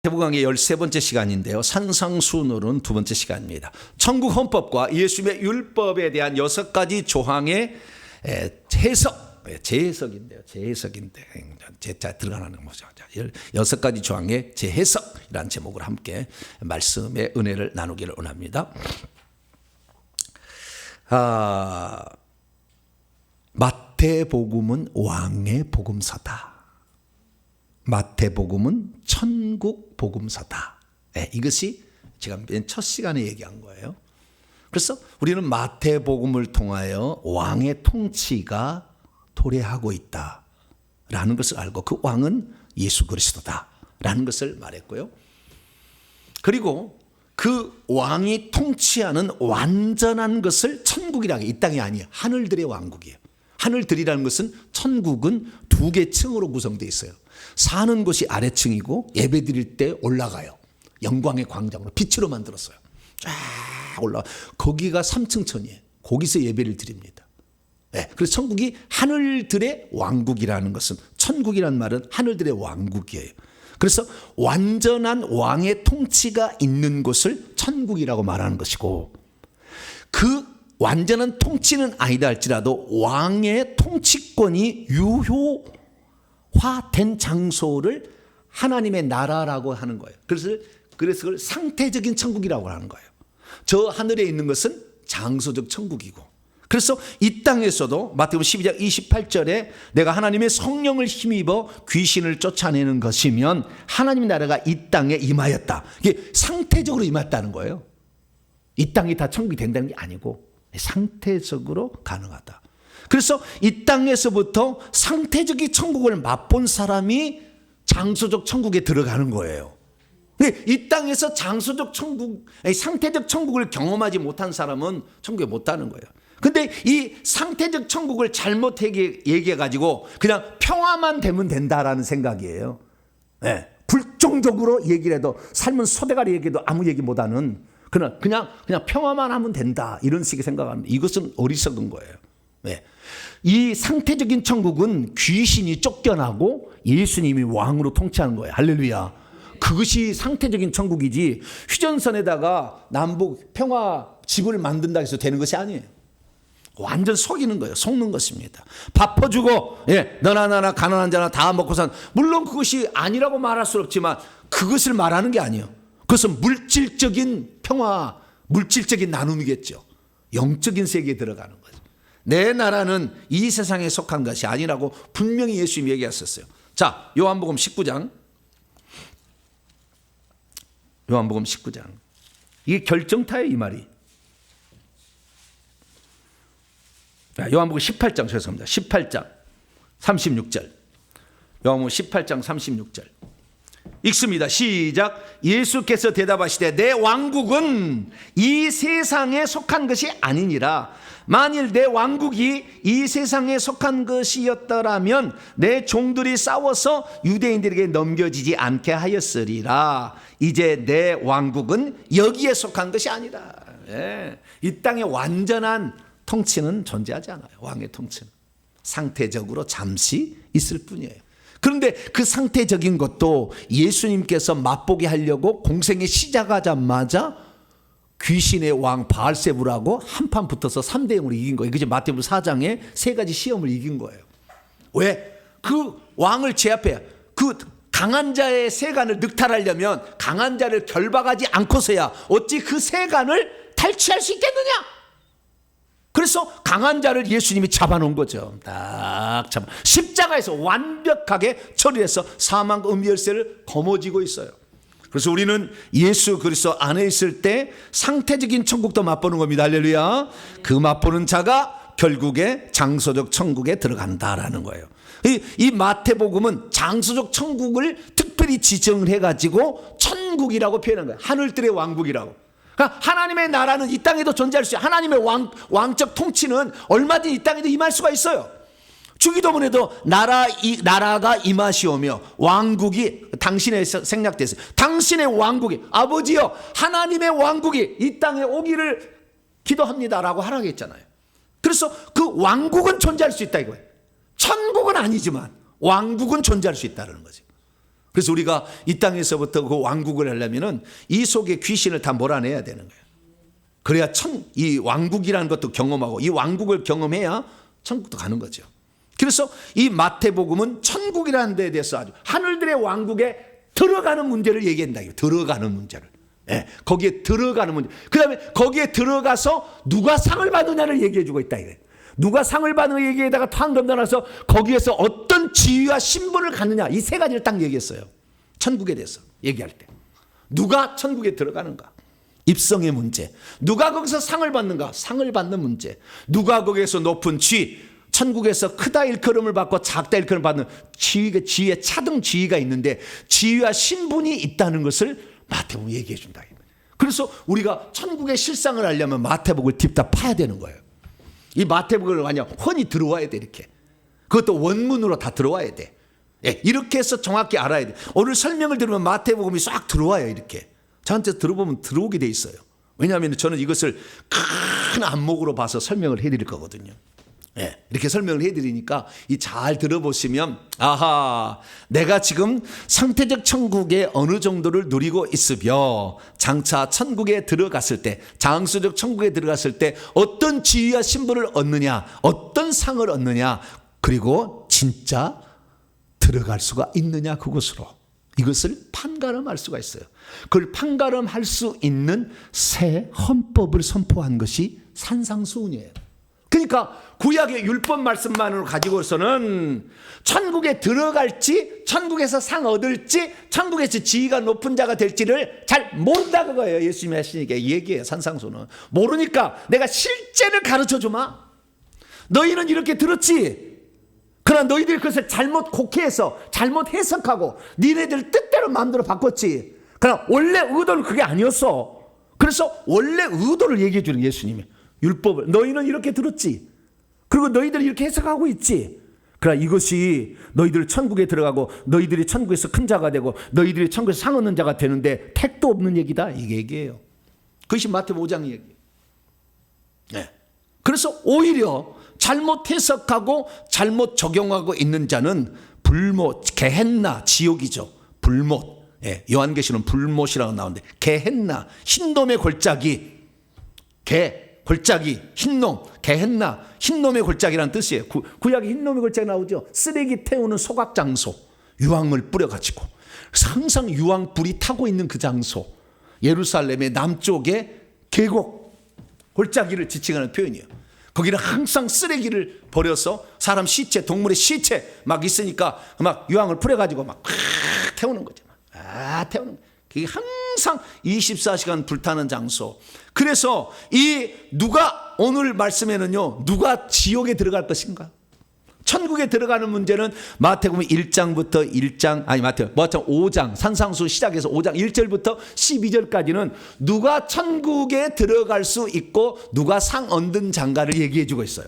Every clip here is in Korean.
대부강의 13번째 시간인데요. 산상수훈으로는 두 번째 시간입니다. 천국 헌법과 예수님의 율법에 대한 6가지 조항의 해석, 재해석인데요. 재해석인데 제자 들어가는 거죠. 6가지 조항의 재해석이라는 제목으로 함께 말씀의 은혜를 나누기를 원합니다. 마태복음은 왕의 복음서다. 마태복음은 천국 복음서다. 이것이 제가 맨 첫 시간에 얘기한 거예요. 그래서 우리는 마태복음을 통하여 왕의 통치가 도래하고 있다라는 것을 알고 그 왕은 예수 그리스도다라는 것을 말했고요. 그리고 그 왕이 통치하는 완전한 것을 천국이라고, 이 땅이 아니에요. 하늘들의 왕국이에요. 하늘들이라는 것은, 천국은 두 개 층으로 구성되어 있어요. 사는 곳이 아래층이고 예배 드릴 때 올라가요. 영광의 광장으로 빛으로 만들었어요. 쫙 올라가. 거기가 3층 천이에요. 거기서 예배를 드립니다. 그래서 천국이 하늘들의 왕국이라는 것은, 천국이라는 말은 하늘들의 왕국이에요. 그래서 완전한 왕의 통치가 있는 곳을 천국이라고 말하는 것이고, 그 완전한 통치는 아니다 할지라도 왕의 통치권이 유효화된 장소를 하나님의 나라라고 하는 거예요. 그래서 그걸 상태적인 천국이라고 하는 거예요. 저 하늘에 있는 것은 장소적 천국이고, 그래서 이 땅에서도 마태복음 12장 28절에 내가 하나님의 성령을 힘입어 귀신을 쫓아내는 것이면 하나님의 나라가 이 땅에 임하였다. 이게 상태적으로 임했다는 거예요. 이 땅이 다 천국이 된다는 게 아니고 상태적으로 가능하다. 그래서 이 땅에서부터 상태적인 천국을 맛본 사람이 장소적 천국에 들어가는 거예요. 이 땅에서 장소적 천국, 상태적 천국을 경험하지 못한 사람은 천국에 못 가는 거예요. 근데 이 상태적 천국을 잘못 얘기해가지고 그냥 평화만 되면 된다라는 생각이에요. 불종적으로 얘기를 해도, 삶은 소대가리 얘기해도 아무 얘기 못하는, 그냥 평화만 하면 된다, 이런 식의 생각합니다. 이것은 어리석은 거예요. 이 상태적인 천국은 귀신이 쫓겨나고 예수님이 왕으로 통치하는 거예요. 할렐루야. 그것이 상태적인 천국이지, 휴전선에다가 남북 평화 집을 만든다 해서 되는 것이 아니에요. 완전 속이는 거예요. 속는 것입니다. 밥 퍼주고, 너나 나나 가난한 자나 다 먹고 산, 물론 그것이 아니라고 말할 수 없지만 그것을 말하는 게 아니에요. 그것은 물질적인 평화, 물질적인 나눔이겠죠. 영적인 세계에 들어가는 거죠. 내 나라는 이 세상에 속한 것이 아니라고 분명히 예수님이 얘기했었어요. 자, 요한복음 19장. 요한복음 19장. 이게 결정타예요, 이 말이. 요한복음 18장, 죄송합니다. 18장 36절. 요한복음 18장 36절. 읽습니다. 시작. 예수께서 대답하시되 내 왕국은 이 세상에 속한 것이 아니니라. 만일 내 왕국이 이 세상에 속한 것이었더라면 내 종들이 싸워서 유대인들에게 넘겨지지 않게 하였으리라. 이제 내 왕국은 여기에 속한 것이 아니라. 이 땅의 완전한 통치는 존재하지 않아요. 왕의 통치는 상태적으로 잠시 있을 뿐이에요. 그런데 그 상태적인 것도 예수님께서 맛보게 하려고 공생에 시작하자마자 귀신의 왕 바알세불하고 한판 붙어서 3대 0으로 이긴 거예요. 그게 마태복음 4장에 3가지 시험을 이긴 거예요. 왜? 그 왕을 제압해, 그 강한 자의 세간을 늑탈하려면 강한 자를 결박하지 않고서야 어찌 그 세간을 탈취할 수 있겠느냐? 그래서 강한 자를 예수님이 잡아놓은 거죠. 딱 잡아, 십자가에서 완벽하게 처리해서 사망과 음의 열쇠를 거머쥐고 있어요. 그래서 우리는 예수 그리스도 안에 있을 때 상태적인 천국도 맛보는 겁니다. 할렐루야. 그 맛보는 자가 결국에 장소적 천국에 들어간다라는 거예요. 이 마태복음은 장소적 천국을 특별히 지정을 해가지고 천국이라고 표현한 거예요. 하늘들의 왕국이라고. 그러니까 하나님의 나라는 이 땅에도 존재할 수 있어요. 하나님의 왕적 통치는 얼마든지 이 땅에도 임할 수가 있어요. 주기도문에도 나라가 임하시오며 왕국이 당신의 생략됐어요. 당신의 왕국이, 아버지여 하나님의 왕국이 이 땅에 오기를 기도합니다라고 하라고 했잖아요. 그래서 그 왕국은 존재할 수 있다 이거예요. 천국은 아니지만 왕국은 존재할 수 있다는 거죠. 그래서 우리가 이 땅에서부터 그 왕국을 하려면은 이 속에 귀신을 다 몰아내야 되는 거예요. 그래야 이 왕국이라는 것도 경험하고 이 왕국을 경험해야 천국도 가는 거죠. 그래서 이 마태복음은 천국이라는 데에 대해서 아주 하늘들의 왕국에 들어가는 문제를 얘기한다. 들어가는 문제를. 예, 거기에 들어가는 문제. 그 다음에 거기에 들어가서 누가 상을 받느냐를 얘기해 주고 있다. 이래. 누가 상을 받는 얘기에다가 탕검도 나서 거기에서 어떤 지위와 신분을 갖느냐. 이 세 가지를 딱 얘기했어요. 천국에 대해서 얘기할 때. 누가 천국에 들어가는가. 입성의 문제. 누가 거기서 상을 받는가. 상을 받는 문제. 누가 거기에서 높은 지위. 천국에서 크다 일컬음을 받고 작다 일컬음을 받는 지위에 차등 지위가 있는데 지위와 신분이 있다는 것을 마태복음이 얘기해 준다. 그래서 우리가 천국의 실상을 알려면 마태복음을 딥다 파야 되는 거예요. 이 마태복음을 완전 훤히 들어와야 돼. 이렇게. 그것도 원문으로 다 들어와야 돼. 예, 이렇게 해서 정확히 알아야 돼. 오늘 설명을 들으면 마태복음이 싹 들어와요. 이렇게. 저한테 들어보면 들어오게 돼 있어요. 왜냐하면 저는 이것을 큰 안목으로 봐서 설명을 해드릴 거거든요. 예, 이렇게 설명을 해드리니까 이 잘 들어보시면 아하, 내가 지금 상태적 천국의 어느 정도를 누리고 있으며 장차 천국에 들어갔을 때, 장수적 천국에 들어갔을 때 어떤 지위와 신분을 얻느냐, 어떤 상을 얻느냐, 그리고 진짜 들어갈 수가 있느냐, 그곳으로. 이것을 판가름할 수가 있어요. 그걸 판가름할 수 있는 새 헌법을 선포한 것이 산상수훈이에요. 그러니까 구약의 율법 말씀만으로 가지고서는 천국에 들어갈지, 천국에서 상 얻을지, 천국에서 지위가 높은 자가 될지를 잘 모른다 그거예요. 예수님이 하시니까 얘기해요. 산상수훈은. 모르니까 내가 실제를 가르쳐 주마. 너희는 이렇게 들었지. 그러나 너희들이 그것을 잘못 곡해해서 잘못 해석하고 니네들 뜻대로 마음대로 바꿨지. 그러나 원래 의도는 그게 아니었어. 그래서 원래 의도를 얘기해 주는 예수님이. 율법을 너희는 이렇게 들었지. 그리고 너희들이 이렇게 해석하고 있지. 그러나 이것이 너희들 천국에 들어가고 너희들이 천국에서 큰 자가 되고 너희들이 천국에서 상 얻는 자가 되는데 택도 없는 얘기다. 이게 얘기예요. 그것이 마태복음 5장 얘기. 네. 그래서 오히려 잘못 해석하고 잘못 적용하고 있는 자는 불못, 게헨나, 지옥이죠. 불못. 예, 요한계시는 불못이라고 나오는데 게헨나, 흰놈의 골짜기. 골짜기, 흰놈, 게헨나, 흰놈의 골짜기라는 뜻이에요. 구약에 흰놈의 골짜기 나오죠. 쓰레기 태우는 소각장소, 유황을 뿌려가지고. 그래서 항상 유황불이 타고 있는 그 장소, 예루살렘의 남쪽에 계곡, 골짜기를 지칭하는 표현이에요. 거기는 항상 쓰레기를 버려서 사람 시체, 동물의 시체 막 있으니까 막 유황을 뿌려가지고 막 태우는 거죠. 태우는 거죠. 그게 항상 24시간 불타는 장소. 그래서 누가 오늘 말씀에는요, 누가 지옥에 들어갈 것인가? 천국에 들어가는 문제는 마태복음 1장부터 5장 산상수 시작해서 5장 1절부터 12절까지는 누가 천국에 들어갈 수 있고 누가 상 얻는 장가를 얘기해 주고 있어요.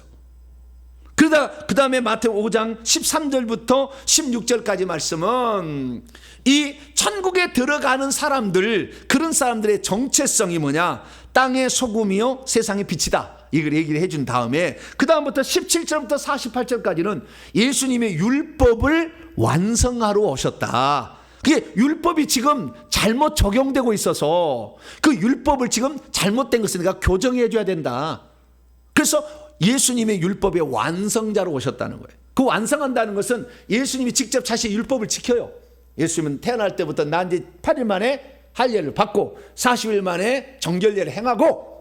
그러다 그 다음에 마태복음 5장 13절부터 16절까지 말씀은 이 천국에 들어가는 사람들, 그런 사람들의 정체성이 뭐냐? 땅의 소금이요 세상의 빛이다. 이걸 얘기를 해준 다음에 그 다음부터 17절부터 48절까지는 예수님의 율법을 완성하러 오셨다. 그게 율법이 지금 잘못 적용되고 있어서 그 율법을 지금 잘못된 것을 내가 교정해 줘야 된다. 그래서 예수님의 율법의 완성자로 오셨다는 거예요. 그 완성한다는 것은 예수님이 직접 자신의 율법을 지켜요. 예수님은 태어날 때부터 난 지 8일 만에 할례를 받고 40일 만에 정결례를 행하고,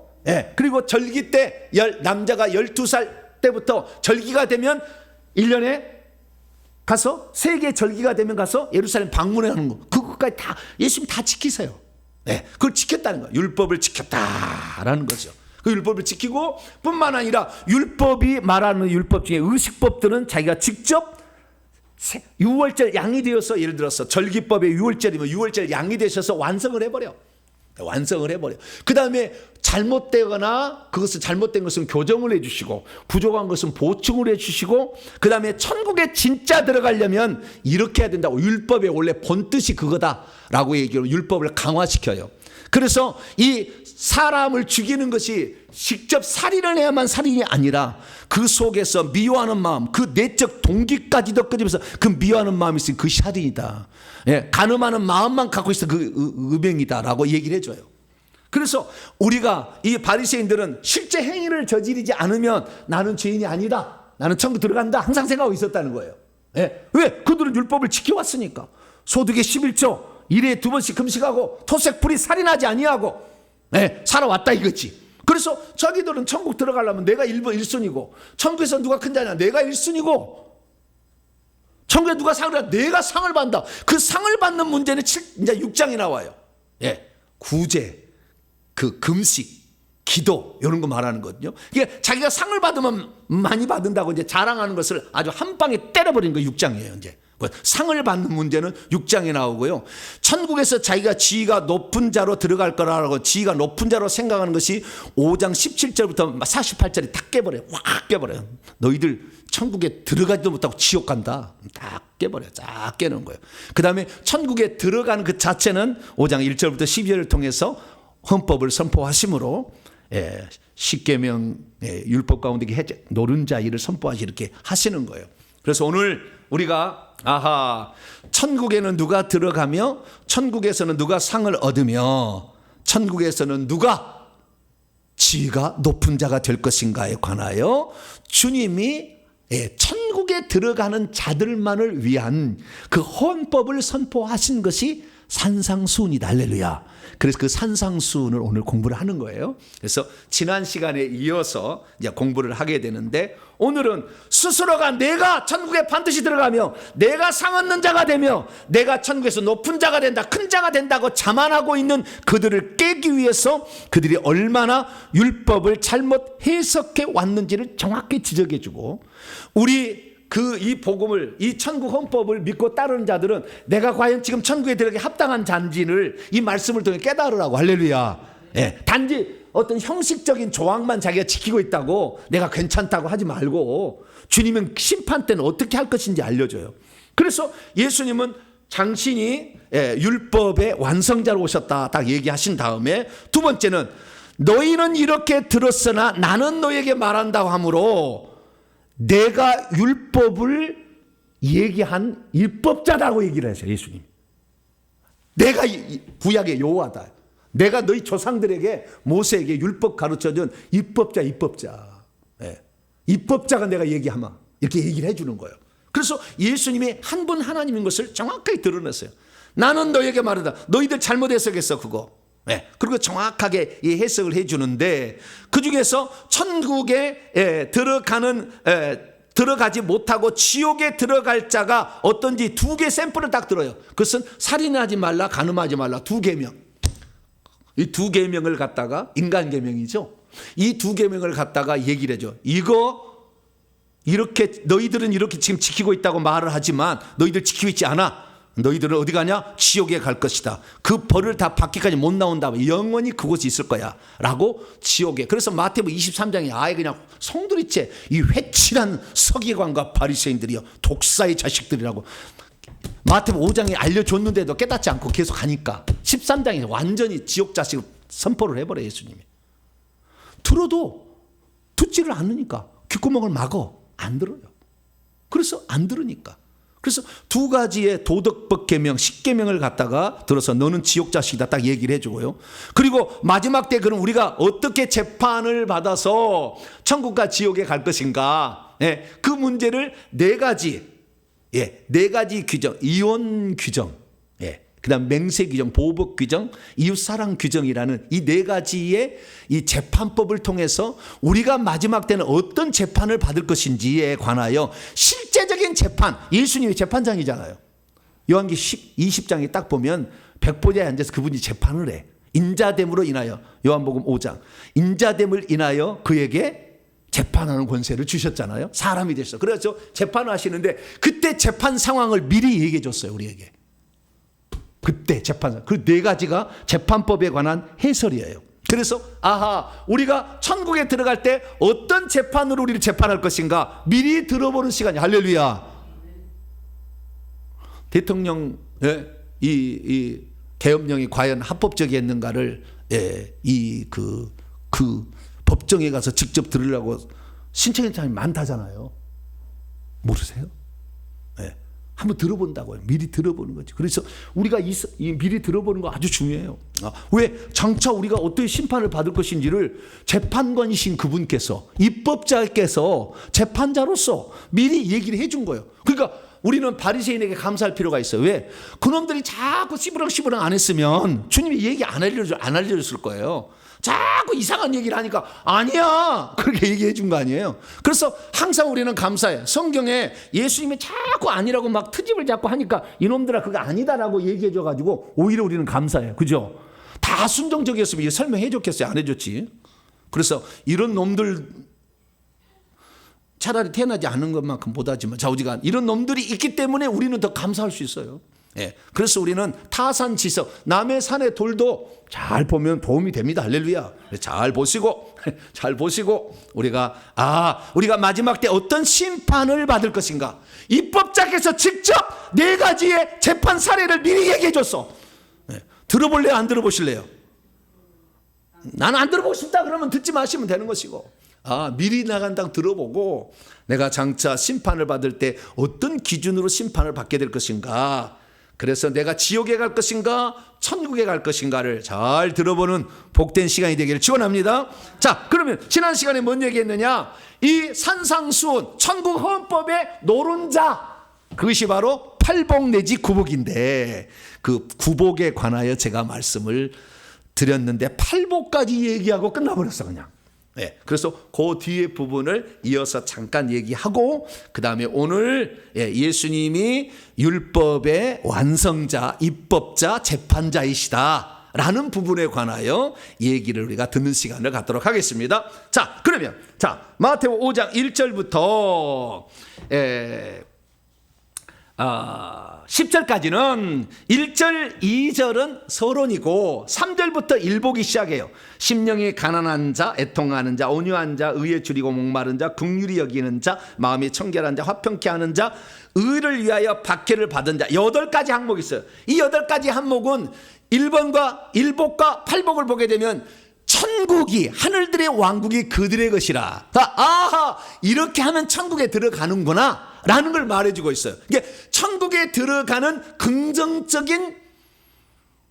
그리고 절기 때 남자가 12살 때부터 절기가 되면 1년에 가서 세계 절기가 되면 가서 예루살렘 방문하는 거, 그것까지 다 예수님 다 지키세요. 그걸 지켰다는 거예요. 율법을 지켰다라는 거죠. 그 율법을 지키고 뿐만 아니라 율법이 말하는 율법 중에 의식법들은 자기가 직접 유월절 양이 되어서, 예를 들어서 절기법의 유월절이면 유월절 양이 되셔서 완성을 해버려. 그 다음에 잘못되거나 그것은 잘못된 것은 교정을 해주시고 부족한 것은 보충을 해주시고, 그 다음에 천국에 진짜 들어가려면 이렇게 해야 된다고. 율법의 원래 본뜻이 그거다라고 얘기하고 율법을 강화시켜요. 그래서 이 사람을 죽이는 것이 직접 살인을 해야만 살인이 아니라 그 속에서 미워하는 마음, 그 내적 동기까지도 끄집어서 그 미워하는 마음이 있으니 그 살인이다. 예, 간음하는 마음만 갖고 있어 그 음행이다라고 얘기를 해줘요. 그래서 우리가 이 바리새인들은 실제 행위를 저지르지 않으면 나는 죄인이 아니다, 나는 천국 들어간다 항상 생각하고 있었다는 거예요. 예, 왜? 그들은 율법을 지켜왔으니까. 소득의 11조 1회에 2번씩 금식하고 토색불이 살인하지 아니하고 살아왔다 이거지. 그래서 자기들은 천국 들어가려면 내가 1순위고 천국에서 누가 큰 자냐 내가 1순위고 천국에 누가 상을 받아 내가 상을 받는다. 그 상을 받는 문제는 이제 6장에 나와요. 구제, 그 금식, 기도 이런 거 말하는 거거든요. 이게 자기가 상을 받으면 많이 받는다고 이제 자랑하는 것을 아주 한 방에 때려버리는 거 6장이에요. 이제 상을 받는 문제는 6장에 나오고요. 천국에서 자기가 지위가 높은 자로 들어갈 거라고 지위가 높은 자로 생각하는 것이 5장 17절부터 48절이 다 깨버려요. 확 깨버려요. 너희들 천국에 들어가지도 못하고 지옥 간다. 다 깨버려요. 다 깨는 거예요. 그 다음에 천국에 들어가는 그 자체는 5장 1절부터 12절을 통해서 헌법을 선포하심으로 십계명 율법 가운데 노른자 일을 선포하시 이렇게 하시는 거예요. 그래서 오늘 우리가 천국에는 누가 들어가며 천국에서는 누가 상을 얻으며 천국에서는 누가 지위가 높은 자가 될 것인가에 관하여 주님이 천국에 들어가는 자들만을 위한 그 헌법을 선포하신 것이 산상수훈이다. 할렐루야. 그래서 그 산상수훈을 오늘 공부를 하는 거예요. 그래서 지난 시간에 이어서 이제 공부를 하게 되는데 오늘은 스스로가 내가 천국에 반드시 들어가며 내가 상 얻는 자가 되며 내가 천국에서 높은 자가 된다, 큰 자가 된다고 자만하고 있는 그들을 깨기 위해서 그들이 얼마나 율법을 잘못 해석해 왔는지를 정확히 지적해 주고 우리 이 복음을 이 천국 헌법을 믿고 따르는 자들은 내가 과연 지금 천국에 들어가기 합당한 자인지를 이 말씀을 통해 깨달으라고. 할렐루야. 단지 어떤 형식적인 조항만 자기가 지키고 있다고 내가 괜찮다고 하지 말고 주님은 심판 때는 어떻게 할 것인지 알려줘요. 그래서 예수님은 당신이 율법의 완성자로 오셨다 딱 얘기하신 다음에 두 번째는 너희는 이렇게 들었으나 나는 너에게 말한다고 하므로 내가 율법을 얘기한 율법자라고 얘기를 했어요. 예수님. 내가 구약의 여호와다. 내가 너희 조상들에게 모세에게 율법 가르쳐준 입법자. 입법자가 내가 얘기하마. 이렇게 얘기를 해주는 거예요. 그래서 예수님이 한 분 하나님인 것을 정확하게 드러냈어요. 나는 너에게 말하다. 너희들 잘못 해석했어 그거. 그리고 정확하게 이 해석을 해주는데 그 중에서 천국에 들어가지 못하고 지옥에 들어갈 자가 어떤지 두 개 샘플을 딱 들어요. 그것은 살인하지 말라, 간음하지 말라 두 계명. 이 두 계명을 갖다가 인간 계명이죠. 이 두 계명을 갖다가 얘기를 해줘. 이렇게 너희들은 이렇게 지금 지키고 있다고 말을 하지만 너희들 지키고 있지 않아. 너희들은 어디 가냐? 지옥에 갈 것이다. 그 벌을 다 받기까지 못 나온다. 영원히 그곳에 있을 거야 라고 지옥에. 그래서 마태복음 23장에 아예 그냥 송두리째 이 회칠한 서기관과 바리새인들이요 독사의 자식들이라고 마태복음 5장에 알려줬는데도 깨닫지 않고 계속 하니까 13장에 완전히 지옥 자식을 선포를 해버려요. 예수님이. 들어도 듣지를 않으니까 귓구멍을 막어. 안 들어요. 그래서 안 들으니까. 그래서 두 가지의 도덕법 계명, 십계명을 갖다가 들어서 너는 지옥 자식이다 딱 얘기를 해주고요. 그리고 마지막 때 그럼 우리가 어떻게 재판을 받아서 천국과 지옥에 갈 것인가? 그 문제를 네 가지 규정, 이혼 규정, 그다음 맹세 규정, 보복 규정, 이웃사랑 규정이라는 이 네 가지의 이 재판법을 통해서 우리가 마지막 때는 어떤 재판을 받을 것인지에 관하여 실제적인 재판, 예수님이 재판장이잖아요. 요한기 20장에 딱 보면 백보자에 앉아서 그분이 재판을 해. 인자됨으로 인하여, 요한복음 5장 인자됨을 인하여 그에게 재판하는 권세를 주셨잖아요. 사람이 됐어. 그래서 재판을 하시는데 그때 재판 상황을 미리 얘기해 줬어요. 우리에게. 그때 재판, 그 네 가지가 재판법에 관한 해설이에요. 그래서 우리가 천국에 들어갈 때 어떤 재판으로 우리를 재판할 것인가 미리 들어보는 시간이. 할렐루야. 대통령 이 계엄령이 과연 합법적이었는가를 그 법정에 가서 직접 들으려고 신청한 사람이 많다잖아요. 모르세요? 네. 한번 들어본다고요. 미리 들어보는 거죠. 그래서 우리가 미리 들어보는 거 아주 중요해요. 왜? 장차 우리가 어떻게 심판을 받을 것인지를 재판관이신 그분께서, 입법자께서 재판자로서 미리 얘기를 해준 거예요. 그러니까 우리는 바리새인에게 감사할 필요가 있어요. 왜? 그놈들이 자꾸 씨부렁 안 했으면 주님이 얘기 안 알려줬을 거예요. 자꾸 이상한 얘기를 하니까 아니야 그렇게 얘기해 준 거 아니에요. 그래서 항상 우리는 감사해. 성경에 예수님이 자꾸 아니라고 막 트집을 잡고 하니까 이놈들아 그거 아니다라고 얘기해 줘가지고 오히려 우리는 감사해요. 그죠? 다 순종적이었으면 설명해 줬겠어요? 안 해줬지. 그래서 이런 놈들 차라리 태어나지 않은 것만큼 못하지만 좌우지간 이런 놈들이 있기 때문에 우리는 더 감사할 수 있어요. 예. 그래서 우리는 타산지석, 남의 산의 돌도 잘 보면 도움이 됩니다. 할렐루야. 잘 보시고 우리가 마지막 때 어떤 심판을 받을 것인가. 입법자께서 직접 4가지의 재판 사례를 미리 얘기해 줬어. 예. 들어볼래요? 안 들어보실래요? 나는 안 들어보고 싶다 그러면 듣지 마시면 되는 것이고, 미리 나간당 들어보고 내가 장차 심판을 받을 때 어떤 기준으로 심판을 받게 될 것인가, 그래서 내가 지옥에 갈 것인가 천국에 갈 것인가를 잘 들어보는 복된 시간이 되기를 축원합니다. 자, 그러면 지난 시간에 뭔 얘기했느냐? 이 산상수훈 천국 헌법의 노론자, 그것이 바로 팔복 내지 구복인데, 그 구복에 관하여 제가 말씀을 드렸는데 팔복까지 얘기하고 끝나버렸어 그냥. 네, 그래서 그 뒤에 부분을 이어서 잠깐 얘기하고 그 다음에 오늘 예수님이 율법의 완성자, 입법자, 재판자이시다 라는 부분에 관하여 얘기를 우리가 듣는 시간을 갖도록 하겠습니다. 자, 그러면 마태복음 5장 1절부터 10절까지는 1절, 2절은 서론이고 3절부터 일복이 시작해요. 심령이 가난한 자, 애통하는 자, 온유한 자, 의에 줄이고 목마른 자, 긍휼히 여기는 자, 마음이 청결한 자, 화평케 하는 자, 의를 위하여 박해를 받은 자, 8가지 항목이 있어요. 이 8가지 항목은 1번과 1복과 8복을 보게 되면 천국이, 하늘들의 왕국이 그들의 것이라. 아하, 이렇게 하면 천국에 들어가는구나 라는 걸 말해주고 있어요. 이게 천국에 들어가는 긍정적인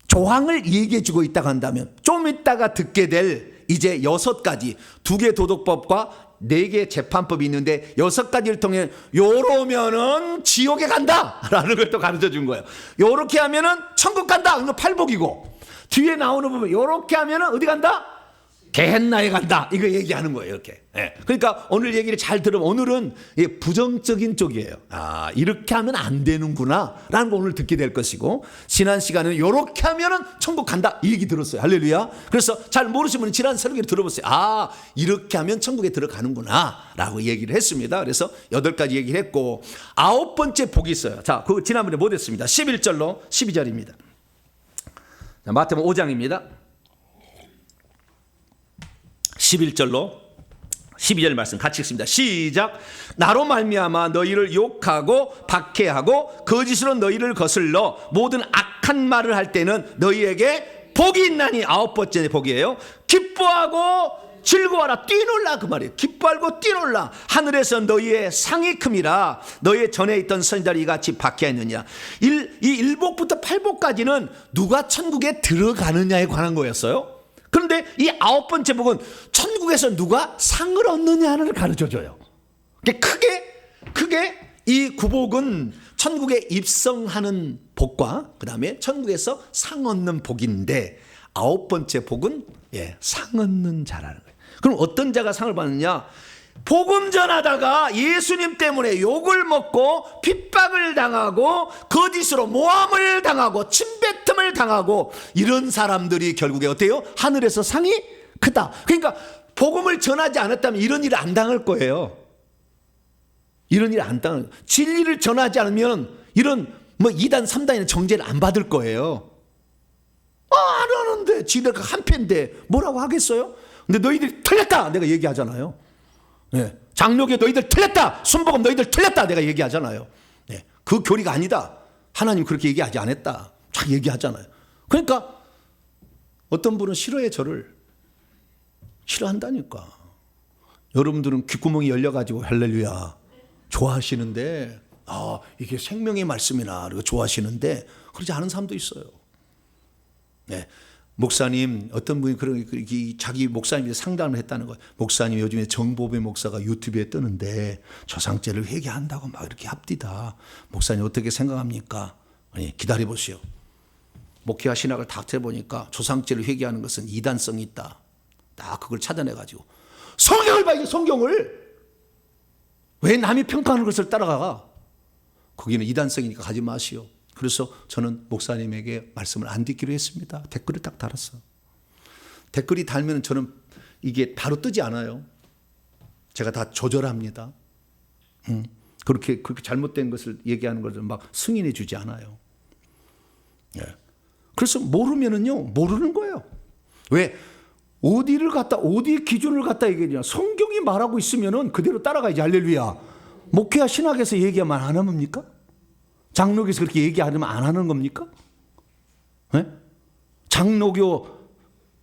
조항을 얘기해주고 있다고 한다면, 좀 있다가 듣게 될 이제 6가지, 2개 도덕법과 4개 재판법이 있는데 6가지를 통해 요러면은 지옥에 간다 라는 걸 또 가르쳐 준 거예요. 요렇게 하면은 천국 간다, 그건 팔복이고, 뒤에 나오는 부분 요렇게 하면은 어디 간다? 게헨나에 간다, 이거 얘기하는 거예요. 이렇게. 예. 그러니까 오늘 얘기를 잘 들으면 오늘은 부정적인 쪽이에요. 이렇게 하면 안 되는구나 라는 거 오늘 듣게 될 것이고, 지난 시간에는 이렇게 하면은 천국 간다 이 얘기 들었어요. 할렐루야. 그래서 잘 모르시는 분은 지난 설교를 들어보세요. 이렇게 하면 천국에 들어가는구나 라고 얘기를 했습니다. 그래서 8가지 얘기를 했고, 9번째 복이 있어요. 자, 그거 지난번에 못 했습니다. 11절로 12절입니다. 자, 마태복음 5장입니다. 11절로 12절 말씀 같이 읽습니다. 시작. 나로 말미암아 너희를 욕하고 박해하고 거짓으로 너희를 거슬러 모든 악한 말을 할 때는 너희에게 복이 있나니. 9번째 복이에요. 기뻐하고 즐거워라, 뛰놀라, 그 말이에요. 기뻐하고 뛰놀라. 하늘에서 너희의 상이 큼이라. 너희의 전에 있던 선지자를 이같이 박해하느냐. 이 1복부터 8복까지는 누가 천국에 들어가느냐에 관한 거였어요. 그런데 이 9번째 복은 천국에서 누가 상을 얻느냐를 가르쳐줘요. 크게 이 구복은 천국에 입성하는 복과 그 다음에 천국에서 상 얻는 복인데, 9번째 복은 상 얻는 자라는 거예요. 그럼 어떤 자가 상을 받느냐? 복음 전하다가 예수님 때문에 욕을 먹고 핍박을 당하고 거짓으로 모함을 당하고 침뱉음을 당하고 이런 사람들이 결국에 어때요? 하늘에서 상이 크다. 그러니까 복음을 전하지 않았다면 이런 일을 안 당할 거예요. 이런 일을 안 당할. 진리를 전하지 않으면 이런 2단 3단의 정죄를 안 받을 거예요. 안 하는데 지네가 한패인데 뭐라고 하겠어요? 근데 너희들이 틀렸다 내가 얘기하잖아요. 장로교 너희들 틀렸다, 순복음 너희들 틀렸다 내가 얘기하잖아요. 그 교리가 아니다, 하나님 그렇게 얘기하지 않았다 쫙 얘기하잖아요. 그러니까 어떤 분은 싫어해, 저를. 싫어한다니까. 여러분들은 귓구멍이 열려가지고 할렐루야 좋아하시는데, 이게 생명의 말씀이나 그리고 좋아하시는데 그러지 않은 사람도 있어요. 네. 목사님, 어떤 분이 그런 자기 목사님이 상담을 했다는 거예요. 목사님, 요즘에 정보배 목사가 유튜브에 뜨는데 조상죄를 회개한다고 막 이렇게 합디다. 목사님 어떻게 생각합니까? 아니, 기다려 보시오. 목회와 신학을 다 해보니까 조상죄를 회개하는 것은 이단성이 있다. 딱 그걸 찾아내가지고 성경을 봐야지, 성경을. 왜 남이 평가하는 것을 따라가? 거기는 이단성이니까 가지 마시오. 그래서 저는 목사님에게 말씀을 안 듣기로 했습니다. 댓글을 딱 달았어. 댓글이 달면 저는 이게 바로 뜨지 않아요. 제가 다 조절합니다. 그렇게 잘못된 것을 얘기하는 것을 막 승인해 주지 않아요. 예. 그래서 모르면은요, 모르는 거예요. 왜? 어디 기준을 갖다 얘기하냐. 성경이 말하고 있으면은 그대로 따라가야지. 할렐루야. 목회와 신학에서 얘기하면 안 합니까? 장로교에서 그렇게 얘기하면 안 하는 겁니까? 네? 장로교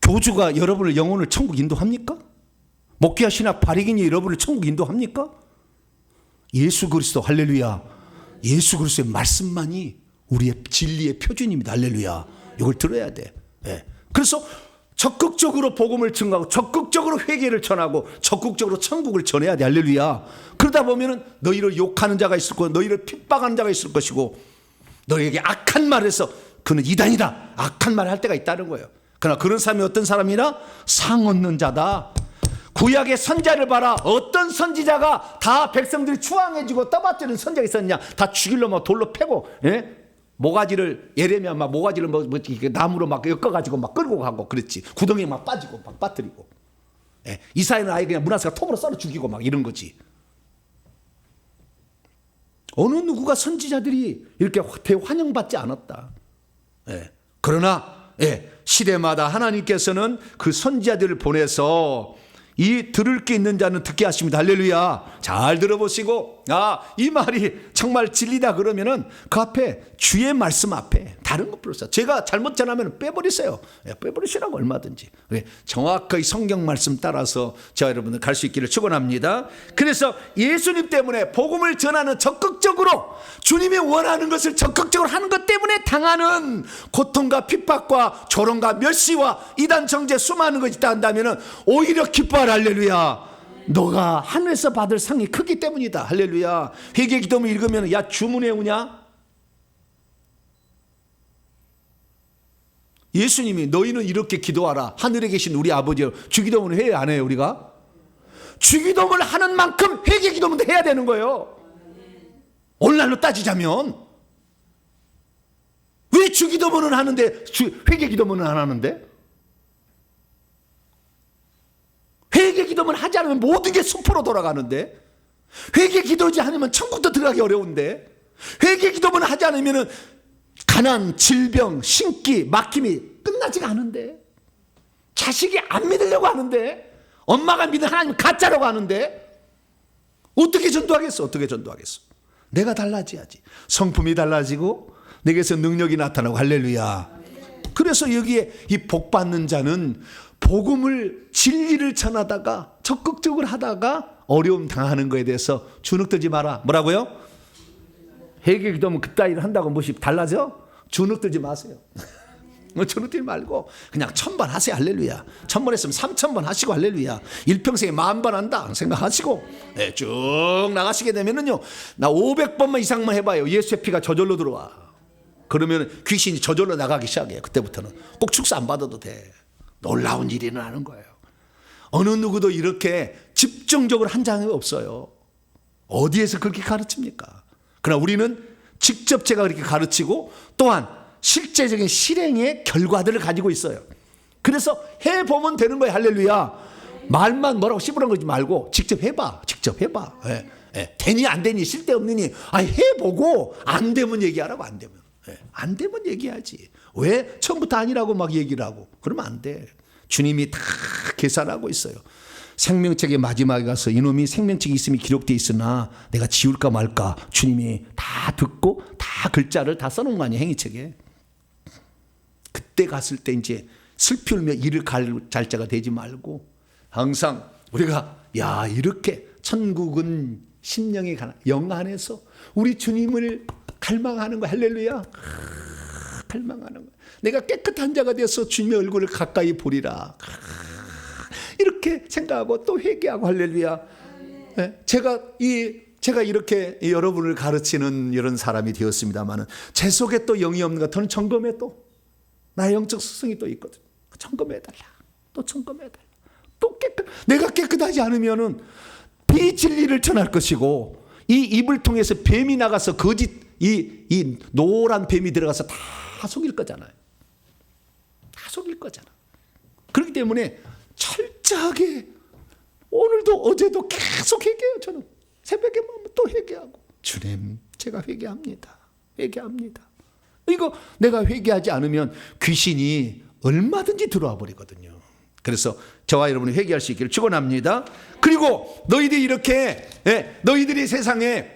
교주가 여러분을 영혼을 천국 인도합니까? 목회와 신학 바리기니 여러분을 천국 인도합니까? 예수 그리스도, 할렐루야. 예수 그리스도의 말씀만이 우리의 진리의 표준입니다. 할렐루야. 이걸 들어야 돼. 네. 그래서 적극적으로 복음을 증거하고 적극적으로 회개를 전하고 적극적으로 천국을 전해야 돼. 할렐루야. 그러다 보면은 너희를 욕하는 자가 있을 거고 너희를 핍박하는 자가 있을 것이고 너희에게 악한 말을 해서 그는 이단이다, 악한 말을 할 때가 있다는 거예요. 그러나 그런 사람이 어떤 사람이라? 상 얻는 자다. 구약의 선자를 봐라. 어떤 선지자가 다 백성들이 추앙해주고 떠받드는 선자가 있었냐? 다 죽일러 막 돌로 패고, 예? 모가지를, 예레미야 막 모가지를 나무로 막 엮어가지고 막 끌고 가고 그랬지. 구덩이에 막 빠지고 막 빠뜨리고. 예. 이사야는 아예 그냥 문하세가 톱으로 썰어 죽이고 막 이런 거지. 어느 누구가 선지자들이 이렇게 대환영받지 않았다. 예. 그러나 시대마다 하나님께서는 그 선지자들을 보내서 이 들을 게 있는 자는 듣게 하십니다. 할렐루야. 잘 들어보시고, 이 말이 정말 진리다 그러면은 그 앞에 주의 말씀 앞에 다른 것 불러서 제가 잘못 전하면 빼버리세요. 빼버리시라고 얼마든지. 정확하게 성경 말씀 따라서 저와 여러분들 갈 수 있기를 축원합니다. 그래서 예수님 때문에 복음을 전하는 적극적으로 주님이 원하는 것을 적극적으로 하는 것 때문에 당하는 고통과 핍박과 조롱과 멸시와 이단 정죄 수많은 것이 있다 한다면은 오히려 기뻐하라. 할렐루야. 너가 하늘에서 받을 상이 크기 때문이다. 할렐루야. 회개 기도문 읽으면 야 주문 외우냐? 예수님이 너희는 이렇게 기도하라. 하늘에 계신 우리 아버지여. 주기도문을 해야 안 해요 우리가? 주기도문을 하는 만큼 회개 기도문도 해야 되는 거예요. 오늘날로 따지자면 왜 주기도문은 하는데 회개 기도문은 안 하는데? 회개 기도문 하지 않으면 모든 게 숲으로 돌아가는데, 회개 기도지 않으면 천국도 들어가기 어려운데, 회개 기도문 하지 않으면 가난, 질병, 신기, 막힘이 끝나지가 않은데, 자식이 안 믿으려고 하는데, 엄마가 믿는 하나님 가짜라고 하는데, 어떻게 전도하겠어? 어떻게 전도하겠어? 내가 달라져야지. 성품이 달라지고 내게서 능력이 나타나고. 할렐루야. 그래서 여기에 이 복 받는 자는 복음을, 진리를 전하다가 적극적으로 하다가 어려움 당하는 거에 대해서 주눅들지 마라. 뭐라고요? 회개 기도하면 그따위를 한다고 무엇이 달라져? 주눅들지 마세요. 주눅들지 말고 그냥 1000번 하세요. 할렐루야. 1000번 했으면 3000번 하시고. 할렐루야. 일평생에 10,000번 한다 생각하시고 쭉 나가시게 되면은요, 나 500번만 이상만 해봐요. 예수의 피가 저절로 들어와. 그러면 귀신이 저절로 나가기 시작해요. 그때부터는 꼭 축사 안 받아도 돼. 놀라운 일이 일어나는 거예요. 어느 누구도 이렇게 집중적으로 한 장이 없어요. 어디에서 그렇게 가르칩니까? 그러나 우리는 직접 제가 그렇게 가르치고 또한 실제적인 실행의 결과들을 가지고 있어요. 그래서 해보면 되는 거예요. 할렐루야. 말만 뭐라고 씹으라는 거지 말고 직접 해봐. 직접 해봐. 되니 안 되니 쓸데없느니 해보고 안 되면 얘기하라고. 안 되면. 안 되면 얘기하지. 왜 처음부터 아니라고 막 얘기를 하고 그러면 안 돼. 주님이 다 계산하고 있어요. 생명책의 마지막에 가서 이놈이 생명책이 있음이 기록되어 있으나 내가 지울까 말까 주님이 다 듣고 다 글자를 다 써놓은 거 아니에요. 행위책에. 그때 갔을 때 이제 슬피 울며 이를 갈 자가 되지 말고 항상 우리가 이렇게 천국은 심령이 가나 영 안에서 우리 주님을 갈망하는 거. 할렐루야. 갈망하는 거. 내가 깨끗한 자가 되어서 주님의 얼굴을 가까이 보리라. 이렇게 생각하고 또 회개하고. 할렐루야. 제가 이렇게 여러분을 가르치는 이런 사람이 되었습니다만은 제 속에 또 영이 없는가? 저는 점검해 또 나의 영적 스승이 또 있거든. 점검해달라. 또 점검해달라. 또 내가 깨끗하지 않으면은 비진리를 전할 것이고 이 입을 통해서 뱀이 나가서 거짓 이 노란 뱀이 들어가서 다 속일 거잖아요. 다 속일 거잖아. 그렇기 때문에 철저하게 오늘도 어제도 계속 회개해요. 저는 새벽에 또 회개하고 주님 제가 회개합니다. 회개합니다. 이거 내가 회개하지 않으면 귀신이 얼마든지 들어와 버리거든요. 그래서 저와 여러분이 회개할 수 있기를 축원합니다. 그리고 너희들이 이렇게 너희들이 세상에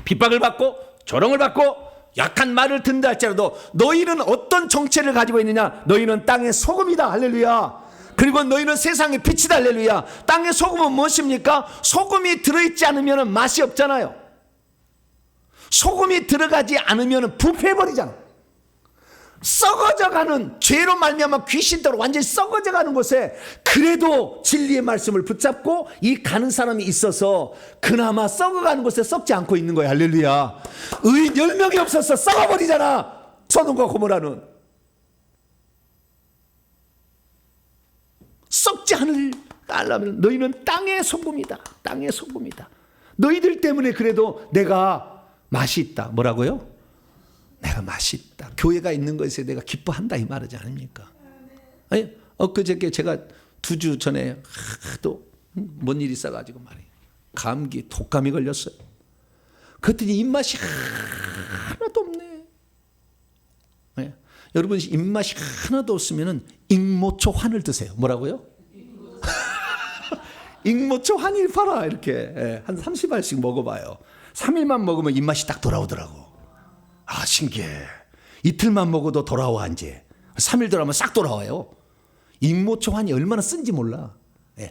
핍박을 받고 조롱을 받고 약한 말을 듣는다 할지라도 너희는 어떤 정체를 가지고 있느냐? 너희는 땅의 소금이다. 할렐루야. 그리고 너희는 세상의 빛이다. 할렐루야. 땅의 소금은 무엇입니까? 소금이 들어있지 않으면 맛이 없잖아요. 소금이 들어가지 않으면 부패해버리잖아. 썩어져가는 죄로 말미암아 귀신대로 완전히 썩어져가는 곳에 그래도 진리의 말씀을 붙잡고 이 가는 사람이 있어서 그나마 썩어가는 곳에 썩지 않고 있는 거예요. 할렐루야. 의인 10명이 없어서 썩어버리잖아. 소돔과 고모라는. 썩지 않을 따르면 너희는 땅의 소금이다. 땅의 소금이다. 너희들 때문에 그래도 내가 맛이 있다. 뭐라고요? 내가 맛이 있다. 교회가 있는 것에 내가 기뻐한다 이 말이지 않습니까? 아니, 엊그저께 제가 2주 전에 또 뭔 일이 있어가지고 말이에요. 감기, 독감이 걸렸어요. 그랬더니 입맛이 하나도 없네. 네. 여러분 입맛이 하나도 없으면 익모초 환을 드세요. 뭐라고요? 익모초 환을 팔아. 이렇게 한 30알씩 먹어봐요. 3일만 먹으면 입맛이 딱 돌아오더라고. 아, 신기해. 이틀만 먹어도 돌아와 이제. 3일 돌아오면 싹 돌아와요. 익모초 환이 얼마나 쓴지 몰라.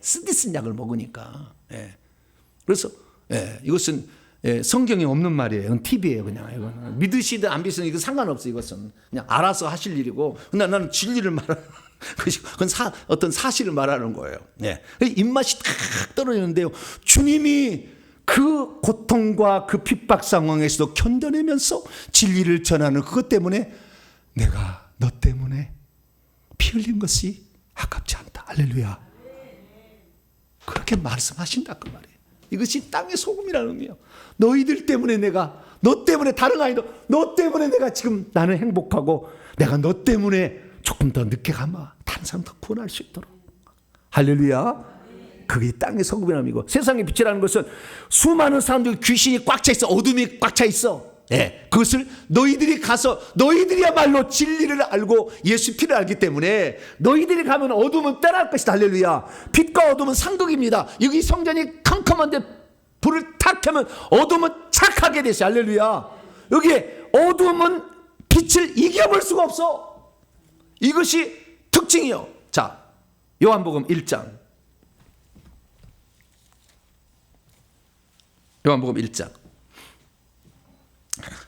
쓰디쓴 약을 먹으니까. 그래서 이것은 성경에 없는 말이에요. 이건 TV예요, 그냥. 이거는 믿으시든 안 믿으시든 이거 상관없어. 이것은 그냥 알아서 하실 일이고. 근데 나는 진리를 말하는. 그건 어떤 사실을 말하는 거예요. 입맛이 탁 떨어지는데요. 주님이 그 고통과 그 핍박 상황에서도 견뎌내면서 진리를 전하는 그것 때문에 내가 너 때문에 피 흘린 것이 아깝지 않다. 할렐루야. 그렇게 말씀하신다 그 말이에요. 이것이 땅의 소금이라는 의미예요. 너희들 때문에 내가 너 때문에 다른 아이도 너 때문에 내가 지금 나는 행복하고 내가 너 때문에 조금 더 늦게 가마 다른 사람 더 구원할 수 있도록. 할렐루야. 그게 땅의 소금이라는 의미고 세상의 빛이라는 것은 수많은 사람들 귀신이 꽉 차 있어. 어둠이 꽉 차 있어. 그것을 너희들이 가서 너희들이야말로 진리를 알고 예수 피를 알기 때문에 너희들이 가면 어둠은 떠날 것이다. 할렐루야. 빛과 어둠은 상극입니다. 여기 성전이 컴컴한데 불을 탁 켜면 어둠은 착하게 되죠. 할렐루야. 여기에 어둠은 빛을 이겨볼 수가 없어. 이것이 특징이요. 자, 요한복음 1장. 요한복음 1장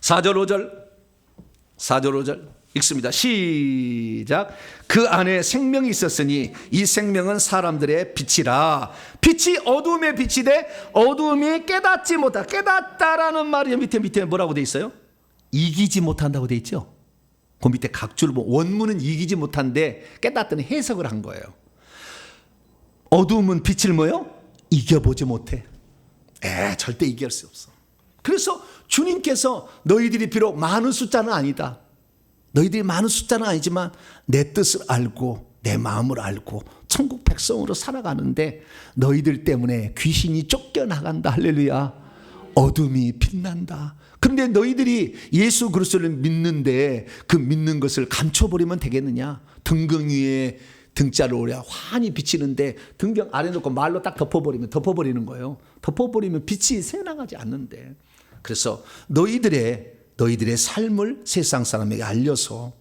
4절 5절 읽습니다. 시작. 그 안에 생명이 있었으니 이 생명은 사람들의 빛이라. 빛이 어둠의 빛이 돼 어둠이 깨닫지 못하. 깨닫다라는 말이 밑에 뭐라고 돼 있어요? 이기지 못한다고 돼 있죠. 그 밑에 각주를 원문은 이기지 못한데 깨닫다는 해석을 한 거예요. 어둠은 빛을 뭐요? 이겨보지 못해. 절대 이길 수 없어. 그래서 주님께서 너희들이 비록 많은 숫자는 아니다. 너희들이 많은 숫자는 아니지만 내 뜻을 알고 내 마음을 알고 천국 백성으로 살아가는데 너희들 때문에 귀신이 쫓겨나간다. 할렐루야. 어둠이 빛난다. 그런데 너희들이 예수 그리스도를 믿는데 그 믿는 것을 감춰버리면 되겠느냐. 등경 위에 등자를 오려 환히 비치는데 등경 아래 놓고 말로 딱 덮어버리는 거예요. 덮어버리면 빛이 새나가지 않는데. 그래서 너희들의 삶을 세상 사람에게 알려서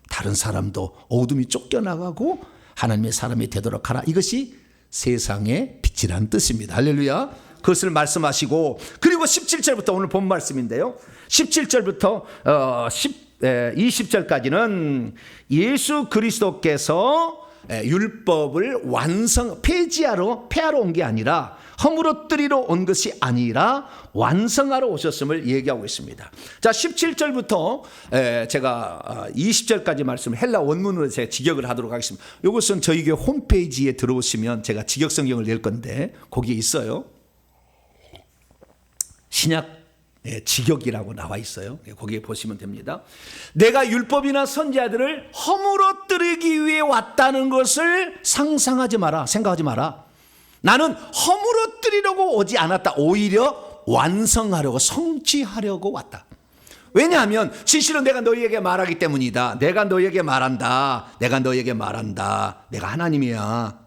다른 사람도 어둠이 쫓겨나가고 하나님의 사람이 되도록 하라. 이것이 세상의 빛이라는 뜻입니다. 할렐루야. 그것을 말씀하시고, 그리고 17절부터 오늘 본 말씀인데요, 17절부터 20절까지는 예수 그리스도께서 율법을 폐하러 온 게 아니라 허물어뜨리러 온 것이 아니라 완성하러 오셨음을 얘기하고 있습니다. 자, 17절부터 제가 20절까지 말씀을 헬라 원문으로 제가 직역을 하도록 하겠습니다. 이것은 저희 교회 홈페이지에 들어오시면 제가 직역 성경을 낼 건데 거기에 있어요. 신약 직역이라고 나와 있어요. 거기에 보시면 됩니다. 내가 율법이나 선지자들을 허물어뜨리기 위해 왔다는 것을 상상하지 마라. 생각하지 마라. 나는 허물어뜨리려고 오지 않았다. 오히려 완성하려고, 성취하려고 왔다. 왜냐하면 진실은 내가 너희에게 말하기 때문이다. 내가 너희에게 말한다. 내가 너희에게 말한다. 내가 하나님이야.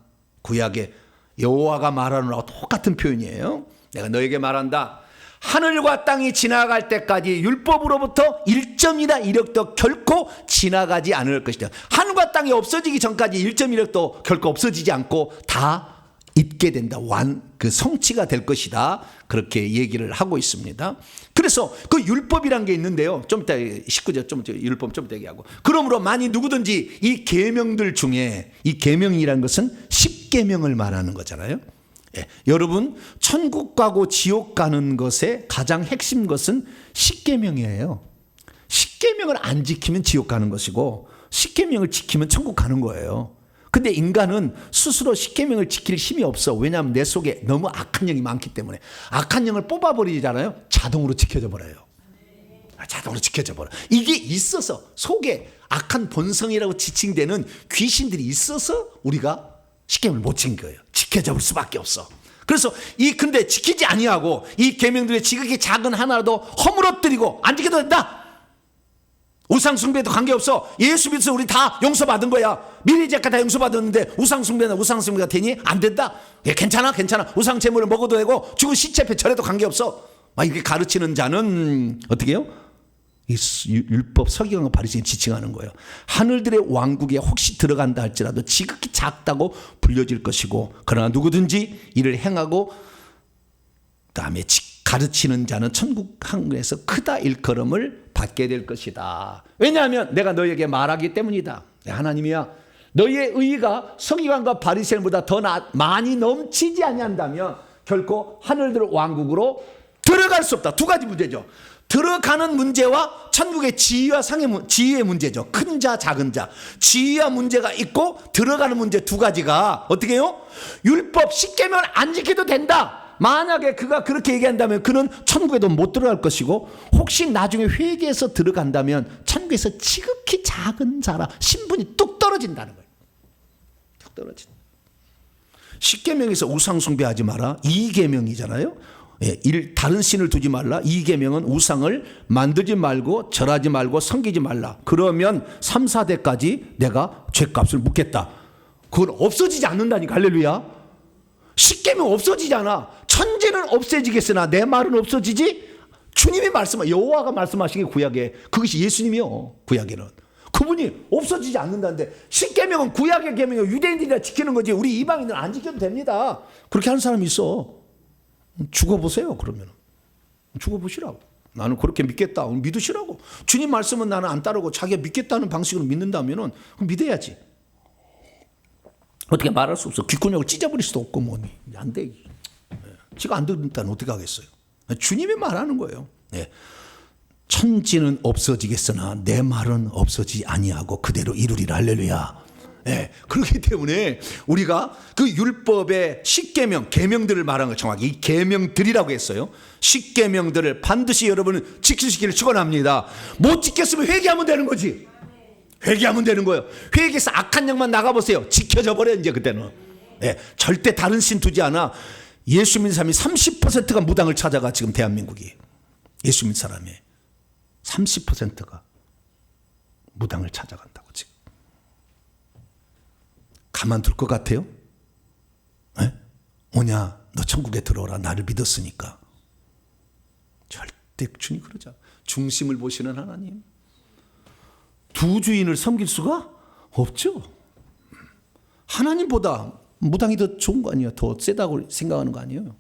구약에 여호와가 말하는 거하고 똑같은 표현이에요. 내가 너희에게 말한다. 하늘과 땅이 지나갈 때까지 율법으로부터 1.1획도 결코 지나가지 않을 것이다. 하늘과 땅이 없어지기 전까지 1.1획도 결코 없어지지 않고 다 있게 된다. 그 성취가 될 것이다. 그렇게 얘기를 하고 있습니다. 그래서 그 율법이란 게 있는데요. 좀 이따 19절 좀 율법 좀 이따 얘기하고. 그러므로 만일 누구든지 이 계명들 중에, 이 계명이라는 것은 10계명을 말하는 거잖아요. 예, 여러분 천국 가고 지옥 가는 것의 가장 핵심 것은 10계명이에요. 10계명을 안 지키면 지옥 가는 것이고 10계명을 지키면 천국 가는 거예요. 근데 인간은 스스로 10계명을 지킬 힘이 없어. 왜냐하면 내 속에 너무 악한 영이 많기 때문에. 악한 영을 뽑아버리잖아요. 자동으로 지켜져 버려요. 자동으로 지켜져 버려. 이게 있어서, 속에 악한 본성이라고 지칭되는 귀신들이 있어서 우리가 10계명을 못 지킨 거예요. 지켜져 볼 수밖에 없어. 그래서 근데 지키지 아니하고 이 계명들의 지극히 작은 하나라도 허물어뜨리고 안 지켜도 된다. 우상숭배도 관계없어. 예수 믿어서 우리 다 용서받은 거야. 미리 죄가 다 용서받았는데 우상숭배가 되니? 안 된다. 예, 괜찮아. 우상제물을 먹어도 되고 죽은 시체 앞에 절에도 관계없어. 이렇게 가르치는 자는 어떻게 해요? 이 율법 서기관과 바리새인이 지칭하는 거예요. 하늘들의 왕국에 혹시 들어간다 할지라도 지극히 작다고 불려질 것이고, 그러나 누구든지 이를 행하고 그다음에 가르치는 자는 천국 항구에서 크다 일컬음을 받게 될 것이다. 왜냐하면 내가 너희에게 말하기 때문이다. 내 하나님이야. 너희의 의의가 서기관과 바리새인보다 더 많이 넘치지 아니한다면 결코 하늘들 왕국으로 들어갈 수 없다. 두 가지 문제죠. 들어가는 문제와 천국의 지위와 지위의 문제죠. 큰 자, 작은 자. 지위와 문제가 있고 들어가는 문제 두 가지가 어떻게 해요? 율법 10계명을 안 지켜도 된다. 만약에 그가 그렇게 얘기한다면 그는 천국에도 못 들어갈 것이고, 혹시 나중에 회개해서 들어간다면 천국에서 지극히 작은 자라 신분이 뚝 떨어진다는 거예요. 뚝 떨어진다. 10계명에서 우상숭배하지 마라. 2계명이잖아요. 예, 다른 신을 두지 말라. 2계명은 우상을 만들지 말고 절하지 말고 섬기지 말라. 그러면 3, 4대까지 내가 죄값을 묻겠다. 그건 없어지지 않는다니까. 할렐루야. 10계명 없어지지 않아. 천지는 없어지겠으나 내 말은 없어지지. 주님이 여호와가 말씀하신 게 구약에, 그것이 예수님이요. 구약에는 그분이 없어지지 않는다는데 10계명은 구약의 계명이요, 유대인들이 지키는 거지 우리 이방인들은 안 지켜도 됩니다. 그렇게 하는 사람이 있어. 죽어보세요. 그러면 죽어보시라고. 나는 그렇게 믿겠다. 믿으시라고. 주님 말씀은 나는 안 따르고 자기가 믿겠다는 방식으로 믿는다면 그럼 믿어야지. 어떻게 말할 수 없어. 귓구녕을 찢어버릴 수도 없고 뭐니. 안 돼. 지가 안 듣는다면 어떻게 하겠어요. 주님이 말하는 거예요. 네. 천지는 없어지겠으나 내 말은 없어지지 아니하고 그대로 이루리라. 할렐루야. 네. 그렇기 때문에 우리가 그 율법의 10계명, 계명들을 말한 거 정확히 이 계명들이라고 했어요. 10계명들을 반드시 여러분은 지키시기를 축원합니다. 못 지켰으면 회개하면 되는 거지. 회개하면 되는 거예요. 회개해서 악한 영만 나가보세요. 지켜져 버려 이제 그때는. 네, 절대 다른 신 두지 않아. 예수 믿는 사람이 30%가 무당을 찾아가. 지금 대한민국이 예수 믿는 사람이 30%가 무당을 찾아간다고. 지금 가만둘 것 같아요? 네? 오냐 너 천국에 들어오라. 나를 믿었으니까. 절대 주님 그러자. 중심을 보시는 하나님. 두 주인을 섬길 수가 없죠. 하나님보다 무당이 더 좋은 거 아니에요? 더 세다고 생각하는 거 아니에요?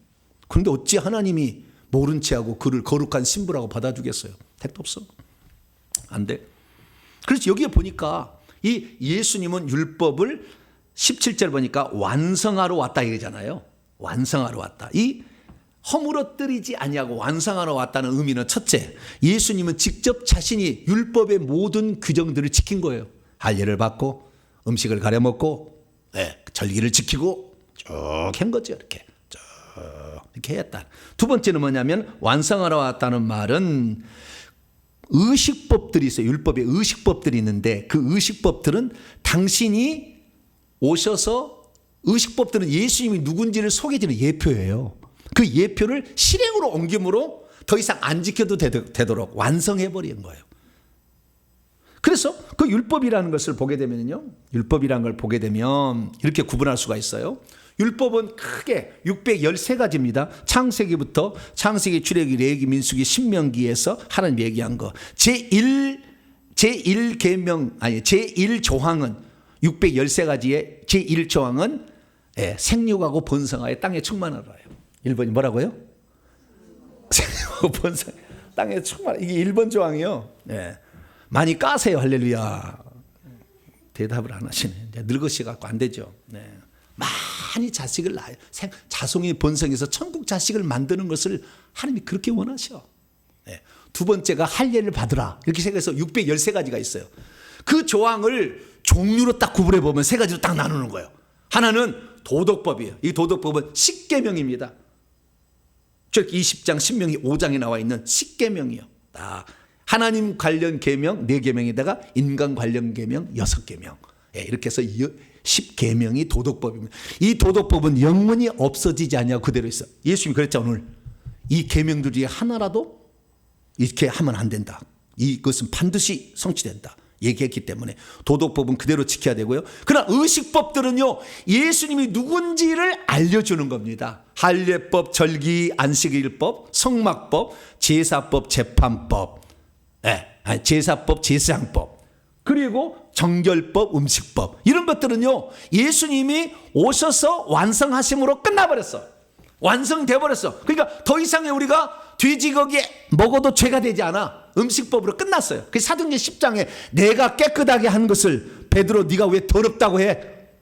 그런데 어찌 하나님이 모른 채하고 그를 거룩한 신부라고 받아주겠어요? 택도 없어. 안 돼. 그래서 여기에 보니까 이 예수님은 율법을 17절 보니까 완성하러 왔다 이러잖아요. 완성하러 왔다. 이 허물어뜨리지 아니하고 완성하러 왔다는 의미는 첫째, 예수님은 직접 자신이 율법의 모든 규정들을 지킨 거예요. 할례를 받고 음식을 가려 먹고 절기를 지키고 쭉 한 거죠. 이렇게 했다. 두 번째는 뭐냐면 완성하러 왔다는 말은 의식법들이 있어요. 율법에 의식법들이 있는데 그 의식법들은 당신이 오셔서 의식법들은 예수님이 누군지를 소개해주는 예표예요. 그 예표를 실행으로 옮김으로 더 이상 안 지켜도 되도록 완성해버린 거예요. 그래서 그 율법이라는 것을 보게 되면요. 율법이라는 걸 보게 되면 이렇게 구분할 수가 있어요. 율법은 크게 613가지입니다. 창세기부터 창세기, 출애굽기, 레위기, 민수기, 신명기에서 하나님 얘기한 거. 제1조항은 613가지의 제1조항은 생육하고 번성하여 땅에 충만하라요. 1번이 뭐라고요? 생육하고 번성, 땅에 충만. 이게 1번 조항이요. 많이 까세요. 할렐루야. 대답을 안 하시네. 늙으셔 갖고 안 되죠. 많이 자식을 낳아요. 자손이 번성해서 천국 자식을 만드는 것을 하나님이 그렇게 원하셔. 두 번째가 할례를 받으라. 이렇게 생각해서 613가지가 있어요. 그 조항을 종류로 딱 구분해 보면 세 가지로 딱 나누는 거예요. 하나는 도덕법이에요. 이 도덕법은 십계명입니다. 즉 20장 신명기 5장에 나와 있는 십계명이요. 하나님 관련 계명 4계명에다가 인간 관련 계명 6계명. 이렇게 해서 10계명이 도덕법입니다. 이 도덕법은 영원히 없어지지 않냐고 그대로 있어. 예수님이 그랬죠. 오늘 이 계명들 중에 하나라도 이렇게 하면 안 된다. 이것은 반드시 성취된다. 얘기했기 때문에 도덕법은 그대로 지켜야 되고요. 그러나 의식법들은요, 예수님이 누군지를 알려주는 겁니다. 할례법, 절기, 안식일법, 성막법, 제사법, 재판법, 제사법, 제사장법, 그리고 정결법, 음식법, 이런 것들은요 예수님이 오셔서 완성하심으로 끝나버렸어. 완성돼 버렸어. 그러니까 더 이상의 우리가 돼지고기 먹어도 죄가 되지 않아. 음식법으로 끝났어요. 그 사도행전 10장에 내가 깨끗하게 한 것을 베드로 네가 왜 더럽다고 해?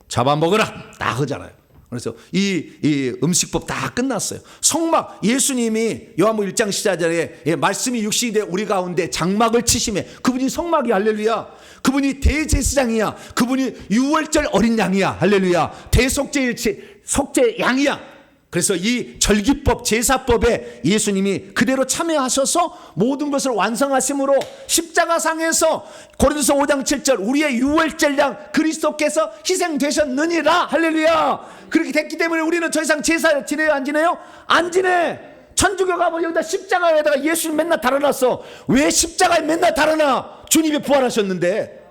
잡아먹어라 딱 하잖아요. 그래서 이 음식법 다 끝났어요. 성막, 예수님이 요한복음 1장 14절에 말씀이 육신이 돼 우리 가운데 장막을 치심에 그분이 성막이 할렐루야. 그분이 대제사장이야. 그분이 유월절 어린 양이야. 할렐루야. 대속죄일치 속죄 양이야. 그래서 이 절기법, 제사법에 예수님이 그대로 참여하셔서 모든 것을 완성하심으로 십자가상에서 고린도서 5장 7절 우리의 유월절 양 그리스도께서 희생되셨느니라. 할렐루야. 그렇게 됐기 때문에 우리는 더 이상 제사 지내요? 안 지내요? 안 지내. 천주교 가면 여기다 십자가에다가 예수님 맨날 달아놨어. 왜 십자가에 맨날 달아놔? 주님이 부활하셨는데.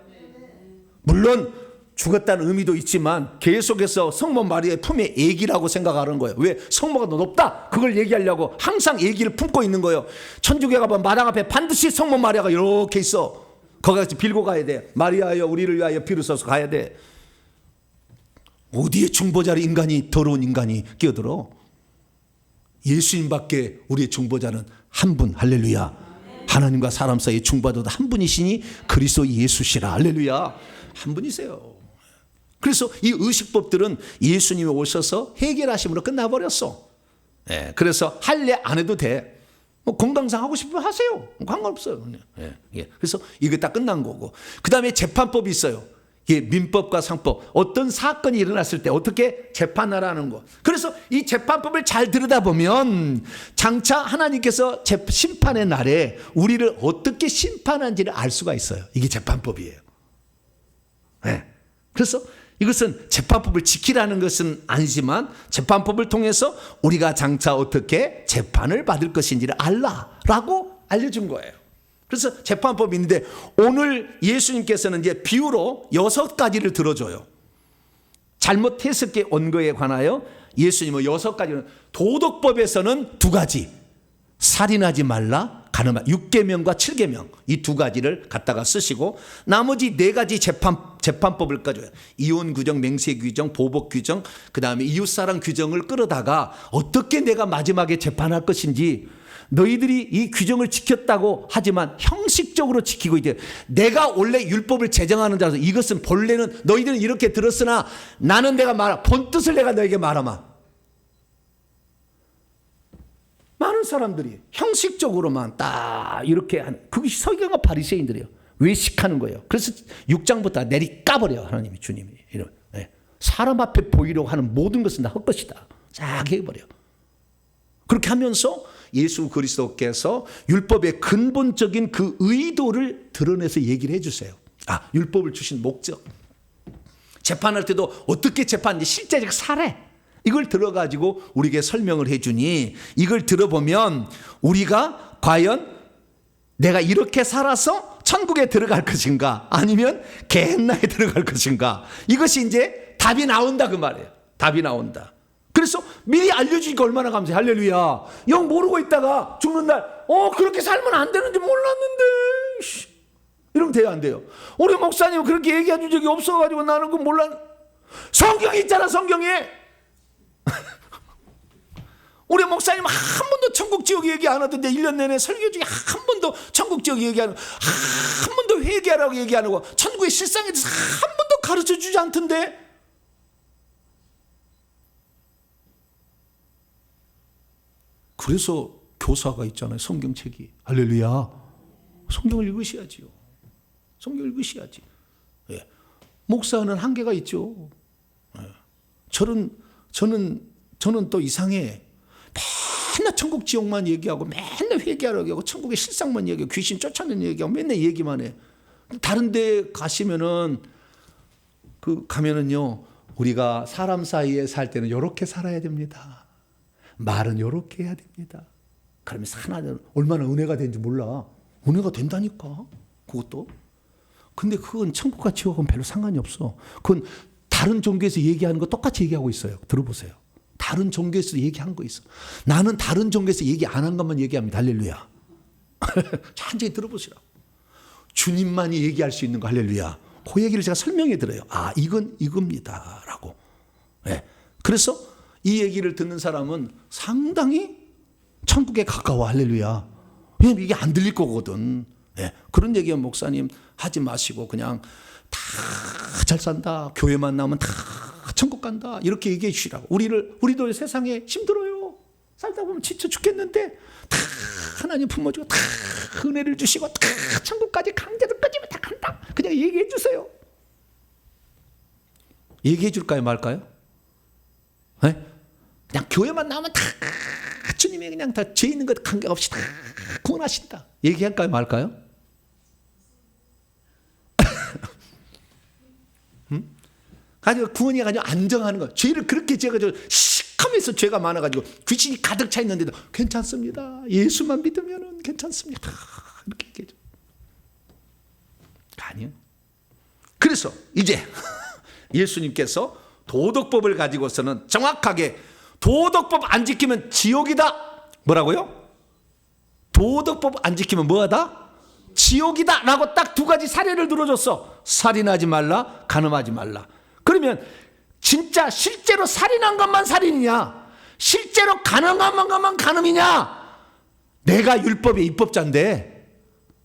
물론 죽었다는 의미도 있지만 계속해서 성모 마리아의 품에 애기라고 생각하는 거예요. 왜? 성모가 높다. 그걸 얘기하려고 항상 애기를 품고 있는 거예요. 천주교가 가면 마당 앞에 반드시 성모 마리아가 이렇게 있어. 거기 가서 빌고 가야 돼. 마리아여 우리를 위하여 비로소서 가야 돼. 어디에 중보자를 인간이 더러운 인간이 끼어들어? 예수님밖에 우리의 중보자는 한 분. 할렐루야. 하나님과 사람 사이의 중보자도 한 분이시니 그리스도 예수시라. 할렐루야. 한 분이세요. 그래서 이 의식법들은 예수님이 오셔서 해결하심으로 끝나버렸어. 그래서 할례 안 해도 돼. 뭐 건강상 하고 싶으면 하세요. 상관없어요. 그래서 이게 다 끝난 거고. 그 다음에 재판법이 있어요. 민법과 상법. 어떤 사건이 일어났을 때 어떻게 재판하라는 거. 그래서 이 재판법을 잘 들여다보면 장차 하나님께서 심판의 날에 우리를 어떻게 심판한지를 알 수가 있어요. 이게 재판법이에요. 그래서 이것은 재판법을 지키라는 것은 아니지만 재판법을 통해서 우리가 장차 어떻게 재판을 받을 것인지를 알라라고 알려준 거예요. 그래서 재판법이 있는데 오늘 예수님께서는 이제 비유로 6가지를 들어줘요. 잘못 해석해 온 거에 관하여 예수님은 6가지는 도덕법에서는 2가지. 살인하지 말라, 가늠하 6계명과 7계명 이 두 가지를 갖다가 쓰시고 나머지 네 가지 재판법을 가져요. 이혼 규정, 맹세 규정, 보복 규정, 그다음에 이웃사랑 규정을 끌어다가 어떻게 내가 마지막에 재판할 것인지 너희들이 이 규정을 지켰다고 하지만 형식적으로 지키고 있대. 내가 원래 율법을 제정하는 자라서 이것은 본래는 너희들은 이렇게 들었으나 나는 내가 말하 본뜻을 내가 너에게 말하마. 많은 사람들이 형식적으로만 딱 이렇게 하는 그것이 서기관과 바리새인들이에요. 외식하는 거예요. 그래서 6장부터 내리 까버려 하나님이 주님이 이런 사람 앞에 보이려고 하는 모든 것은 다 헛것이다. 쫙 해버려. 그렇게 하면서 예수 그리스도께서 율법의 근본적인 그 의도를 드러내서 얘기를 해주세요. 율법을 주신 목적, 재판할 때도 어떻게 재판하는지 실제적 사례 이걸 들어가지고 우리에게 설명을 해주니 이걸 들어보면 우리가 과연 내가 이렇게 살아서 천국에 들어갈 것인가 아니면 게헨나에 들어갈 것인가 이것이 이제 답이 나온다 그 말이에요. 답이 나온다. 그래서 미리 알려주니까 얼마나 감사해. 할렐루야. 영 모르고 있다가 죽는 날 그렇게 살면 안 되는지 몰랐는데 이러면 돼요 안 돼요? 우리 목사님 그렇게 얘기해 준 적이 없어가지고 나는 그거 몰랐. 성경에 있잖아. 성경에 우리 목사님 한 번도 천국 지옥 얘기 안 하던데 1년 내내 설교 중에 한 번도 천국 지옥 얘기 안 하고 한 번도 회개하라고 얘기 안 하고 천국의 실상에 대해서 한 번도 가르쳐 주지 않던데. 그래서 교사가 있잖아요. 성경책이. 할렐루야. 성경을 읽으셔야지요. 성경을 읽으셔야지. 예. 목사는 한계가 있죠. 예. 저는 또 이상해. 맨날 천국 지옥만 얘기하고 맨날 회개하라고 얘기하고 천국의 실상만 얘기하고 귀신 쫓아내는 얘기하고 맨날 얘기만 해. 다른 데 가시면은 가면은요. 우리가 사람 사이에 살 때는 이렇게 살아야 됩니다. 말은 이렇게 해야 됩니다. 그러면서 하나는 얼마나 은혜가 되는지 몰라. 은혜가 된다니까. 그것도. 근데 그건 천국과 지옥은 별로 상관이 없어. 그건 다른 종교에서 얘기하는 거 똑같이 얘기하고 있어요. 들어보세요. 다른 종교에서 얘기한 거 있어. 나는 다른 종교에서 얘기 안 한 것만 얘기합니다. 할렐루야. 천천히 들어보시라고. 주님만이 얘기할 수 있는 거 할렐루야. 그 얘기를 제가 설명해 드려요. 이건 이겁니다. 라고. 네. 그래서 이 얘기를 듣는 사람은 상당히 천국에 가까워. 할렐루야. 왜냐면 이게 안 들릴 거거든. 네. 그런 얘기는 목사님 하지 마시고 그냥 다 잘 산다. 교회만 나오면 다 천국 간다. 이렇게 얘기해 주시라고. 우리도 세상에 힘들어요. 살다 보면 지쳐 죽겠는데 다 하나님 품어주고 다 은혜를 주시고 다 천국까지 강제로 끄지면 다 간다. 그냥 얘기해 주세요. 얘기해 줄까요 말까요? 네? 그냥 교회만 나오면 다 주님이 그냥 다 죄 있는 것 관계없이 다 구원하신다. 얘기할까요 말까요? 가지고 구원이 가지고 안정하는 거. 죄를 그렇게 제가지고 시커면서 죄가 많아가지고 귀신이 가득 차 있는데도 괜찮습니다. 예수만 믿으면 괜찮습니다. 이렇게 얘기해줘. 아니요. 그래서 이제 예수님께서 도덕법을 가지고서는 정확하게 도덕법 안 지키면 지옥이다. 뭐라고요? 도덕법 안 지키면 뭐하다? 지옥이다 라고 딱 두 가지 사례를 들어줬어. 살인하지 말라, 간음하지 말라. 그러면 진짜 실제로 살인한 것만 살인이냐? 실제로 간음한 것만 간음이냐? 내가 율법의 입법자인데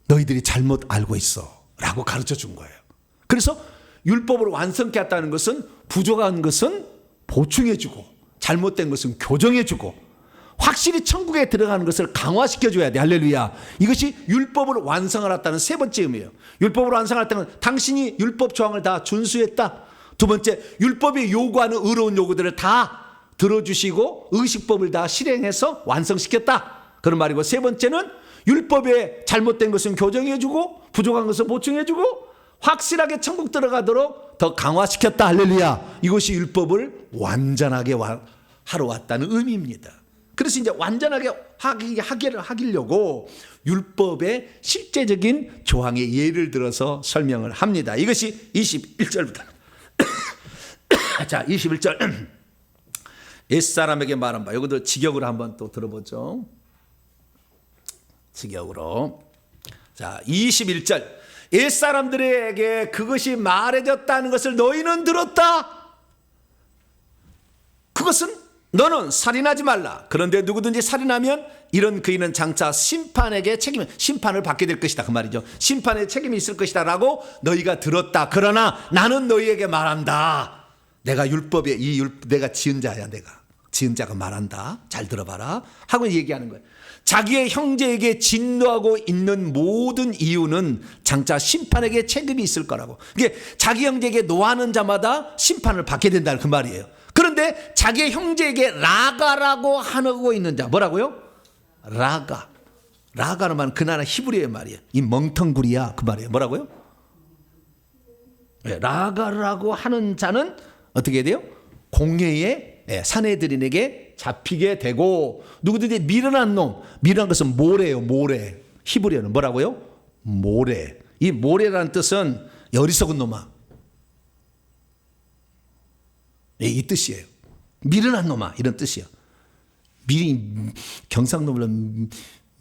너희들이 잘못 알고 있어 라고 가르쳐 준 거예요. 그래서 율법을 완성케 했다는 것은 부족한 것은 보충해 주고 잘못된 것은 교정해 주고 확실히 천국에 들어가는 것을 강화시켜 줘야 돼. 할렐루야. 이것이 율법을 완성하였다는 세 번째 의미예요. 율법을 완성하였다는 당신이 율법 조항을 다 준수했다. 두 번째, 율법이 요구하는 의로운 요구들을 다 들어주시고 의식법을 다 실행해서 완성시켰다. 그런 말이고, 세 번째는 율법에 잘못된 것은 교정해주고 부족한 것은 보충해주고 확실하게 천국 들어가도록 더 강화시켰다. 할렐루야. 이것이 율법을 완전하게 하러 왔다는 의미입니다. 그래서 이제 완전하게 하기려고 율법의 실제적인 조항의 예를 들어서 설명을 합니다. 이것이 21절부터. 자, 21절. 옛사람에게 말한 바. 이것도 직역으로 한번 또 들어보죠. 직역으로. 자, 21절. 옛사람들에게 그것이 말해졌다는 것을 너희는 들었다. 그것은 너는 살인하지 말라. 그런데 누구든지 살인하면 이런 그이는 장차 심판을 받게 될 것이다. 그 말이죠. 심판에 책임이 있을 것이다 라고 너희가 들었다. 그러나 나는 너희에게 말한다. 내가 율법에 내가 지은 자야. 내가 지은 자가 말한다. 잘 들어봐라 하고 얘기하는 거예요. 자기의 형제에게 진노하고 있는 모든 이유는 장차 심판에게 책임이 있을 거라고. 이게 자기 형제에게 노하는 자마다 심판을 받게 된다는 그 말이에요. 그런데 자기의 형제에게 라가라고 하고 있는 자, 뭐라고요? 라가는 말은 그 나라 히브리어의 말이에요. 이 멍텅구리야 그 말이에요. 뭐라고요? 라가라고 하는 자는 어떻게 돼요? 공회의 사내들인에게 잡히게 되고, 누구든지 미련한 것은 모래예요. 모래. 히브리어는 뭐라고요? 모래. 이 모래라는 뜻은 어리석은 놈아, 이 뜻이에요. 미련한 놈아 이런 뜻이에요. 경상도로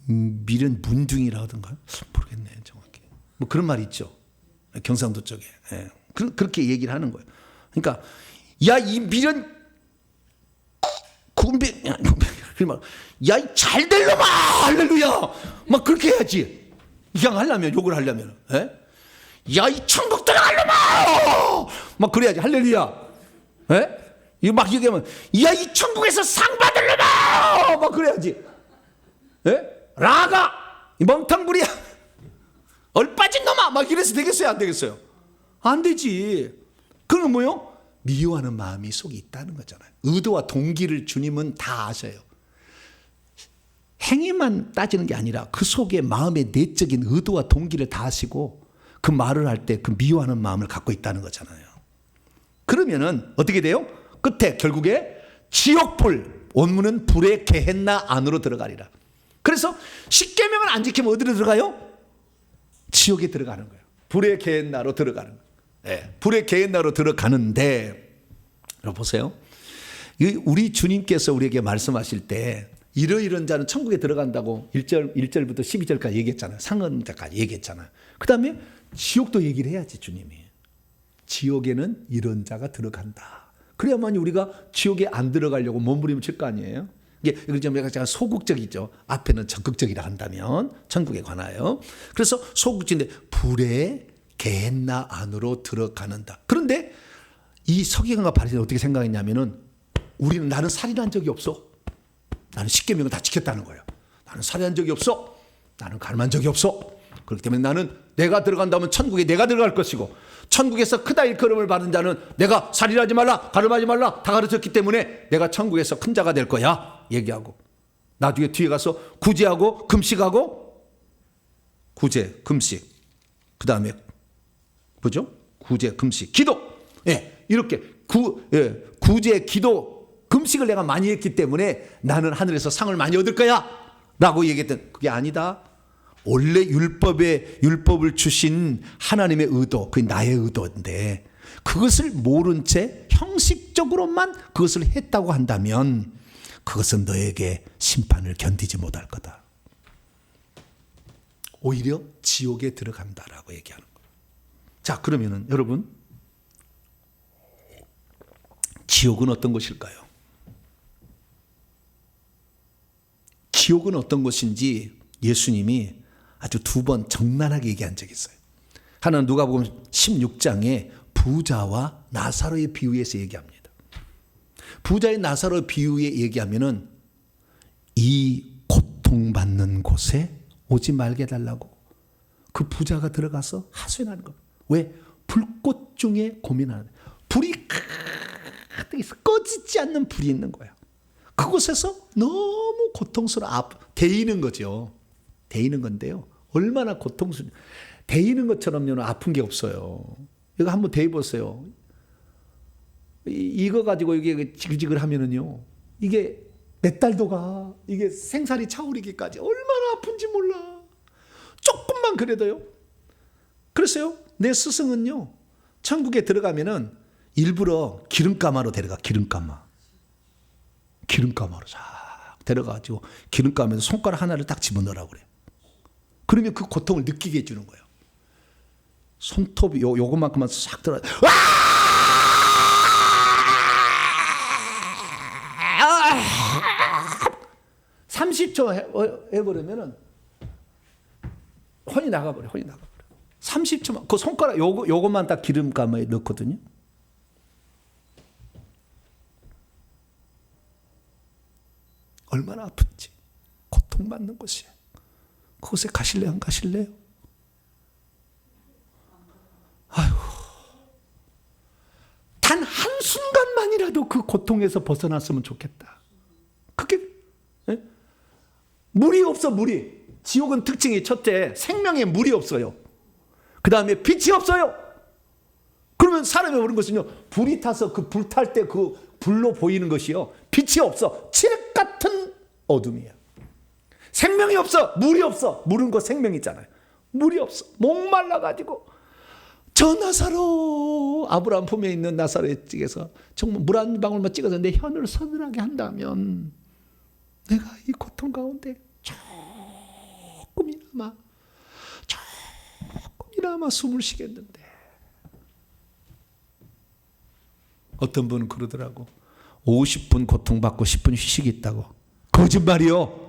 미련 문둥이라 하던가요? 모르겠네 정확히. 뭐 그런 말이 있죠. 경상도 쪽에. 그렇게 얘기를 하는 거예요. 그러니까 야 이 미련 군배, 야, 이 잘 될 놈아! 할렐루야! 막 그렇게 해야지. 그냥 하려면, 욕을 하려면. 야, 이 천국 들어갈 놈아! 막 그래야지. 할렐루야. 이거 막 얘기하면, 야, 이 천국에서 상 받을 놈아! 막 그래야지. 라가! 이 멍텅구리야! 얼빠진 놈아! 막 이래서 되겠어요? 안 되겠어요? 안 되지. 그건 뭐요? 미워하는 마음이 속에 있다는 거잖아요. 의도와 동기를 주님은 다 아셔요. 행위만 따지는 게 아니라 그 속에 마음의 내적인 의도와 동기를 다 아시고 그 말을 할 때 그 미워하는 마음을 갖고 있다는 거잖아요. 그러면은 어떻게 돼요? 끝에 결국에 지옥불, 원문은 불의 게헨나 안으로 들어가리라. 그래서 십계명을 안 지키면 어디로 들어가요? 지옥에 들어가는 거예요. 불의 게헨나로 들어가는 거예요. 불의 게헨나로 들어가는데, 여러분 보세요. 우리 주님께서 우리에게 말씀하실 때 이러이런 자는 천국에 들어간다고 1절부터 12절까지 얘기했잖아요. 상언자까지 얘기했잖아요. 그 다음에 지옥도 얘기를 해야지 주님이. 지옥에는 이런 자가 들어간다. 그래야만 우리가 지옥에 안 들어가려고 몸부림을 칠 거 아니에요. 이게 좀 약간 소극적이죠. 앞에는 적극적이라 한다면 천국에 관하여. 그래서 소극적인데 불의 게헨나 안으로 들어가는다. 그런데 이 서기관과 바리새인은 어떻게 생각했냐면은 나는 살인한 적이 없어. 나는 십계명을 다 지켰다는 거예요. 나는 살인한 적이 없어. 나는 가늠한 적이 없어. 그렇기 때문에 나는 내가 들어간다면 천국에 내가 들어갈 것이고, 천국에서 크다 일컬음을 받은 자는 내가 살인하지 말라, 가늠하지 말라 다 가르쳤기 때문에 내가 천국에서 큰 자가 될 거야 얘기하고, 나중에 뒤에 가서 구제하고 금식하고, 구제 금식, 그 다음에 뭐죠? 구제 금식 기도, 이렇게 구제 기도 금식을 내가 많이 했기 때문에 나는 하늘에서 상을 많이 얻을 거야 라고 얘기했던, 그게 아니다. 원래 율법을 주신 하나님의 의도, 그게 나의 의도인데 그것을 모른 채 형식적으로만 그것을 했다고 한다면 그것은 너에게 심판을 견디지 못할 거다. 오히려 지옥에 들어간다라고 얘기하는 거예요. 자, 그러면은 여러분, 지옥은 어떤 곳일까요? 지옥은 어떤 곳인지 예수님이 아주 두 번 적나라하게 얘기한 적이 있어요. 하나는 누가복음 16장에 부자와 나사로의 비유에서 얘기합니다. 부자의 나사로 비유에 얘기하면은 이 고통받는 곳에 오지 말게 해달라고 그 부자가 들어가서 하소연하는 겁니다. 왜? 불꽃 중에 고민하는, 불이 가득 있어 꺼지지 않는 불이 있는 거야. 그곳에서 너무 고통스러워 데이는 거죠. 데이는 건데요. 얼마나 데이는 것처럼요 아픈 게 없어요. 이거 한번 데이보세요. 이거 가지고 이게 지글지글 하면은요, 이게 몇 달도 가. 이게 생살이 차오르기까지 얼마나 아픈지 몰라. 조금만 그래도요. 그랬어요. 내 스승은요, 천국에 들어가면은 일부러 기름가마로 데려가. 기름가마로 싹 데려가가지고 기름가마에서 손가락 하나를 딱 집어넣으라고 그래. 그러면 그 고통을 느끼게 해주는 거예요. 손톱이 요것만큼만 싹 들어. 30초 해버리면은 혼이 나가버려. 30초만 그 손가락 요것만 딱 기름감에 넣거든요. 얼마나 아픈지 고통받는 곳이에요. 그곳에 가실래요? 안 가실래요? 아이고, 단 한순간만이라도 그 고통에서 벗어났으면 좋겠다. 그게 물이 없어. 물이. 지옥은 특징이 첫째, 생명에 물이 없어요. 그 다음에 빛이 없어요. 그러면 사람이 오는 것은요, 불이 타서 그 불 탈 때 그 불로 보이는 것이요, 빛이 없어. 칠흑 같은 어둠이에요. 생명이 없어. 물이 없어. 물은 거 생명이잖아요. 물이 없어. 목말라가지고 저 나사로, 아브라함 품에 있는 나사로의 찍에서 정말 물 한 방울만 찍어서 내 혀를 서늘하게 한다면 내가 이 고통 가운데 조금이나마 숨을 쉬겠는데. 어떤 분은 그러더라고. 50분 고통받고 10분 휴식이 있다고. 거짓말이요.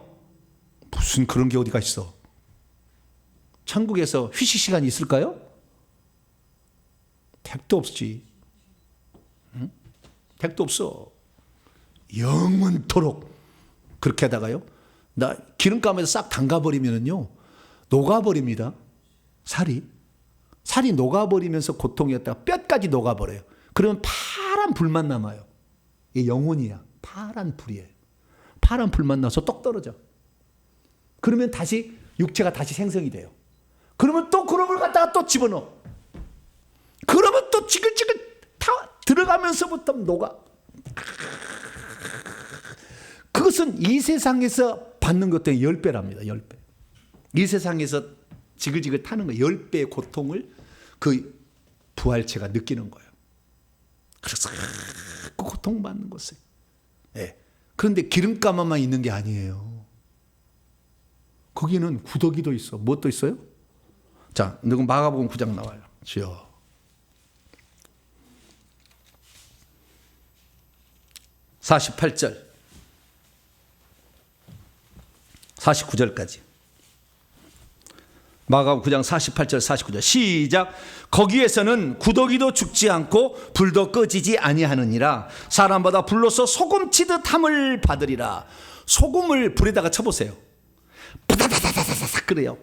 무슨 그런 게 어디가 있어. 천국에서 휴식 시간이 있을까요? 택도 없지. 응? 택도 없어. 영원토록 그렇게 하다가요, 나 기름감에서 싹 담가버리면은요, 녹아버립니다. 살이 녹아버리면서 고통이었다가 뼈까지 녹아버려요. 그러면 파란 불만 남아요. 이게 영혼이야. 파란 불이에요. 파란 불만 나서 똑 떨어져. 그러면 다시 육체가 다시 생성이 돼요. 그러면 또 그런 걸 갖다가 또 집어넣어. 그러면 또 지글지글 타 들어가면서부터 녹아. 그것은 이 세상에서 받는 것 때문에 10배랍니다. 10배. 이 세상에서 지글지글 타는 거 10배의 고통을 그 부활체가 느끼는 거예요. 그래서 그 고통받는 것을. 네. 그런데 기름감만 있는 게 아니에요. 거기는 구더기도 있어. 무엇도 있어요? 자, 누구 마가복음 9장 나와요. 주여. 48절 49절까지. 마가복음 9장 48절 49절 시작. 거기에서는 구더기도 죽지 않고 불도 꺼지지 아니하느니라. 사람마다 불로서 소금 치듯 함을 받으리라. 소금을 불에다가 쳐보세요. 바다다다다다닥 그래요.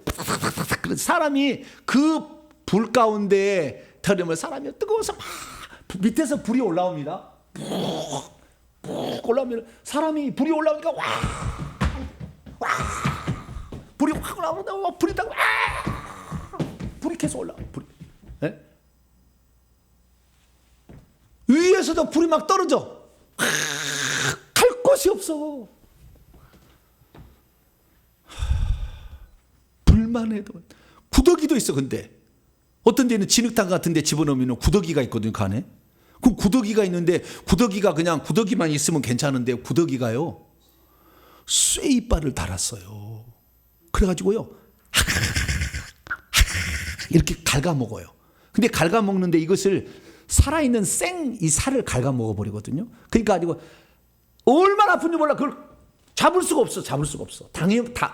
사람이 그 불 가운데에 들으면 사람이 뜨거워서 막 밑에서 불이 올라옵니다. 푹 올라오면 사람이 불이 올라오니까 와 불이 확 올라오는데 불이 딱 불이 계속 올라와. 불이. 네? 위에서도 불이 막 떨어져. 갈 곳이 없어. 불만 해도. 구더기도 있어. 근데 어떤 데는 진흙탕 같은 데 집어넣으면 구더기가 있거든요. 그 안에. 그 구더기가 있는데 구더기가 그냥 구더기만 있으면 괜찮은데 구더기가요, 쇠이빨을 달았어요. 그래가지고요 이렇게 갉아먹어요. 근데 갉아먹는데 이것을 살아있는 이 살을 갉아먹어버리거든요. 그러니까 가지고 얼마나 아픈지 몰라. 그걸 잡을 수가 없어.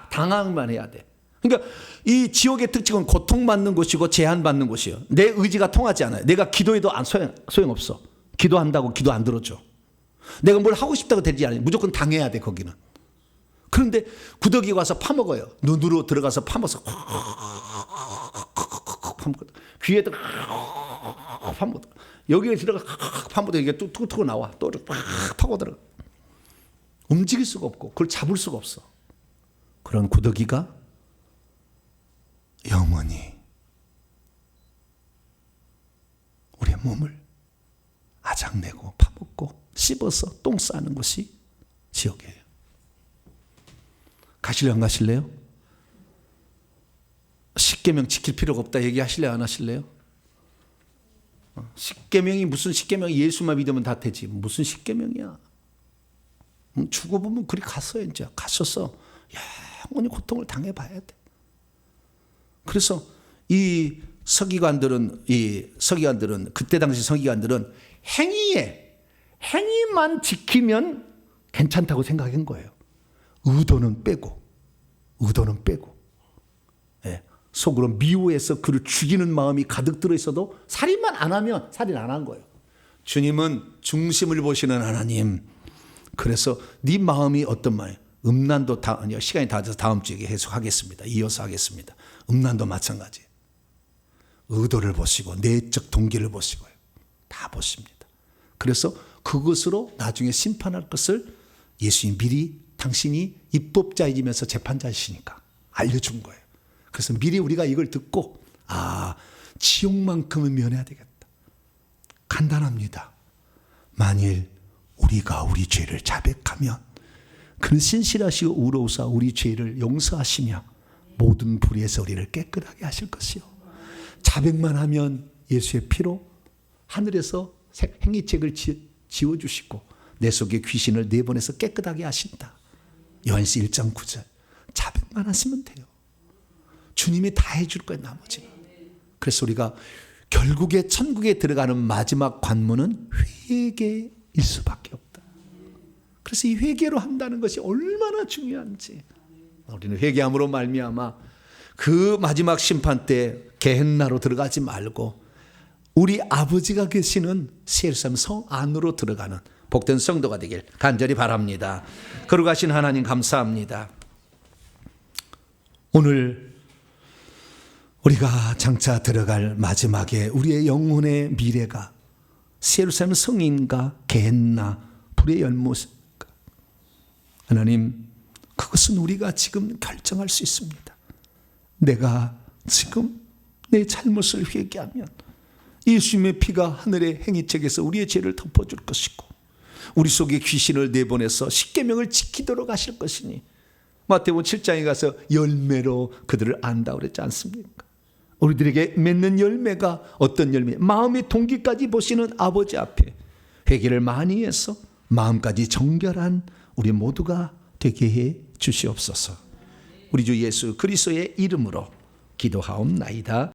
당하기만 해야 돼. 그러니까 이 지옥의 특징은 고통받는 곳이고 제한받는 곳이에요. 내 의지가 통하지 않아요. 내가 기도해도 소용없어. 기도한다고 기도 안 들어줘. 내가 뭘 하고 싶다고 되지 않아요. 무조건 당해야 돼. 거기는. 그런데 구더기 와서 파먹어요. 눈으로 들어가서 파먹어서 귀에도 파먹어. 여기에 들어가 파먹어. 이게 뚝뚝 나와. 또 파고 들어가. 움직일 수가 없고 그걸 잡을 수가 없어. 그런 구더기가 영원히 우리의 몸을 아작내고 파먹고 씹어서 똥 싸는 것이 지옥이에요. 가실래요? 안 가실래요? 십계명 지킬 필요가 없다 얘기하실래요? 안 하실래요? 십계명이 무슨 십계명이 예수만 믿으면 다 되지. 무슨 십계명이야. 죽어보면 그리 갔어요. 이제 갔었어. 영원히 고통을 당해봐야 돼. 그래서 이 서기관들은 그때 당시 서기관들은 행위만 지키면 괜찮다고 생각한 거예요. 의도는 빼고. 예, 속으로 미워해서 그를 죽이는 마음이 가득 들어 있어도 살인만 안 하면 살인 안 한 거예요. 주님은 중심을 보시는 하나님. 그래서 네 마음이 어떤 마음이에요? 음란도 시간이 다 돼서 다음 주에 해석하겠습니다. 이어서 하겠습니다. 음란도 마찬가지. 의도를 보시고 내적 동기를 보시고요. 다 보십니다. 그래서 그것으로 나중에 심판할 것을 예수님 미리 당신이 입법자이면서 재판자이시니까 알려준 거예요. 그래서 미리 우리가 이걸 듣고 지옥만큼은 면해야 되겠다. 간단합니다. 만일 우리가 우리 죄를 자백하면 그는 신실하시고 의로우사 우리 죄를 용서하시며 모든 불의에서 우리를 깨끗하게 하실 것이요. 자백만 하면 예수의 피로 하늘에서 행위책을 지워주시고 내 속에 귀신을 내보내서 깨끗하게 하신다. 요한일서 1장 9절. 자백만 하시면 돼요. 주님이 다 해줄 거예요, 나머지는. 그래서 우리가 결국에 천국에 들어가는 마지막 관문은 회개일 수밖에 없다. 그래서 이 회개로 한다는 것이 얼마나 중요한지. 우리는 회개함으로 말미암아 그 마지막 심판 때 게헨나로 들어가지 말고 우리 아버지가 계시는 예루살렘 성 안으로 들어가는 복된 성도가 되길 간절히 바랍니다. 거룩하신 하나님 감사합니다. 오늘 우리가 장차 들어갈 마지막에 우리의 영혼의 미래가 예루살렘 성인가 게헨나 불의 열무인가, 하나님 그것은 우리가 지금 결정할 수 있습니다. 내가 지금 내 잘못을 회개하면 예수님의 피가 하늘의 행위책에서 우리의 죄를 덮어줄 것이고 우리 속에 귀신을 내보내서 십계명을 지키도록 하실 것이니 마태복음 7장에 가서 열매로 그들을 안다 그랬지 않습니까? 우리들에게 맺는 열매가 어떤 열매? 마음의 동기까지 보시는 아버지 앞에 회개를 많이 해서 마음까지 정결한 우리 모두가 되게 해 주시옵소서. 우리 주 예수 그리스도의 이름으로 기도하옵나이다.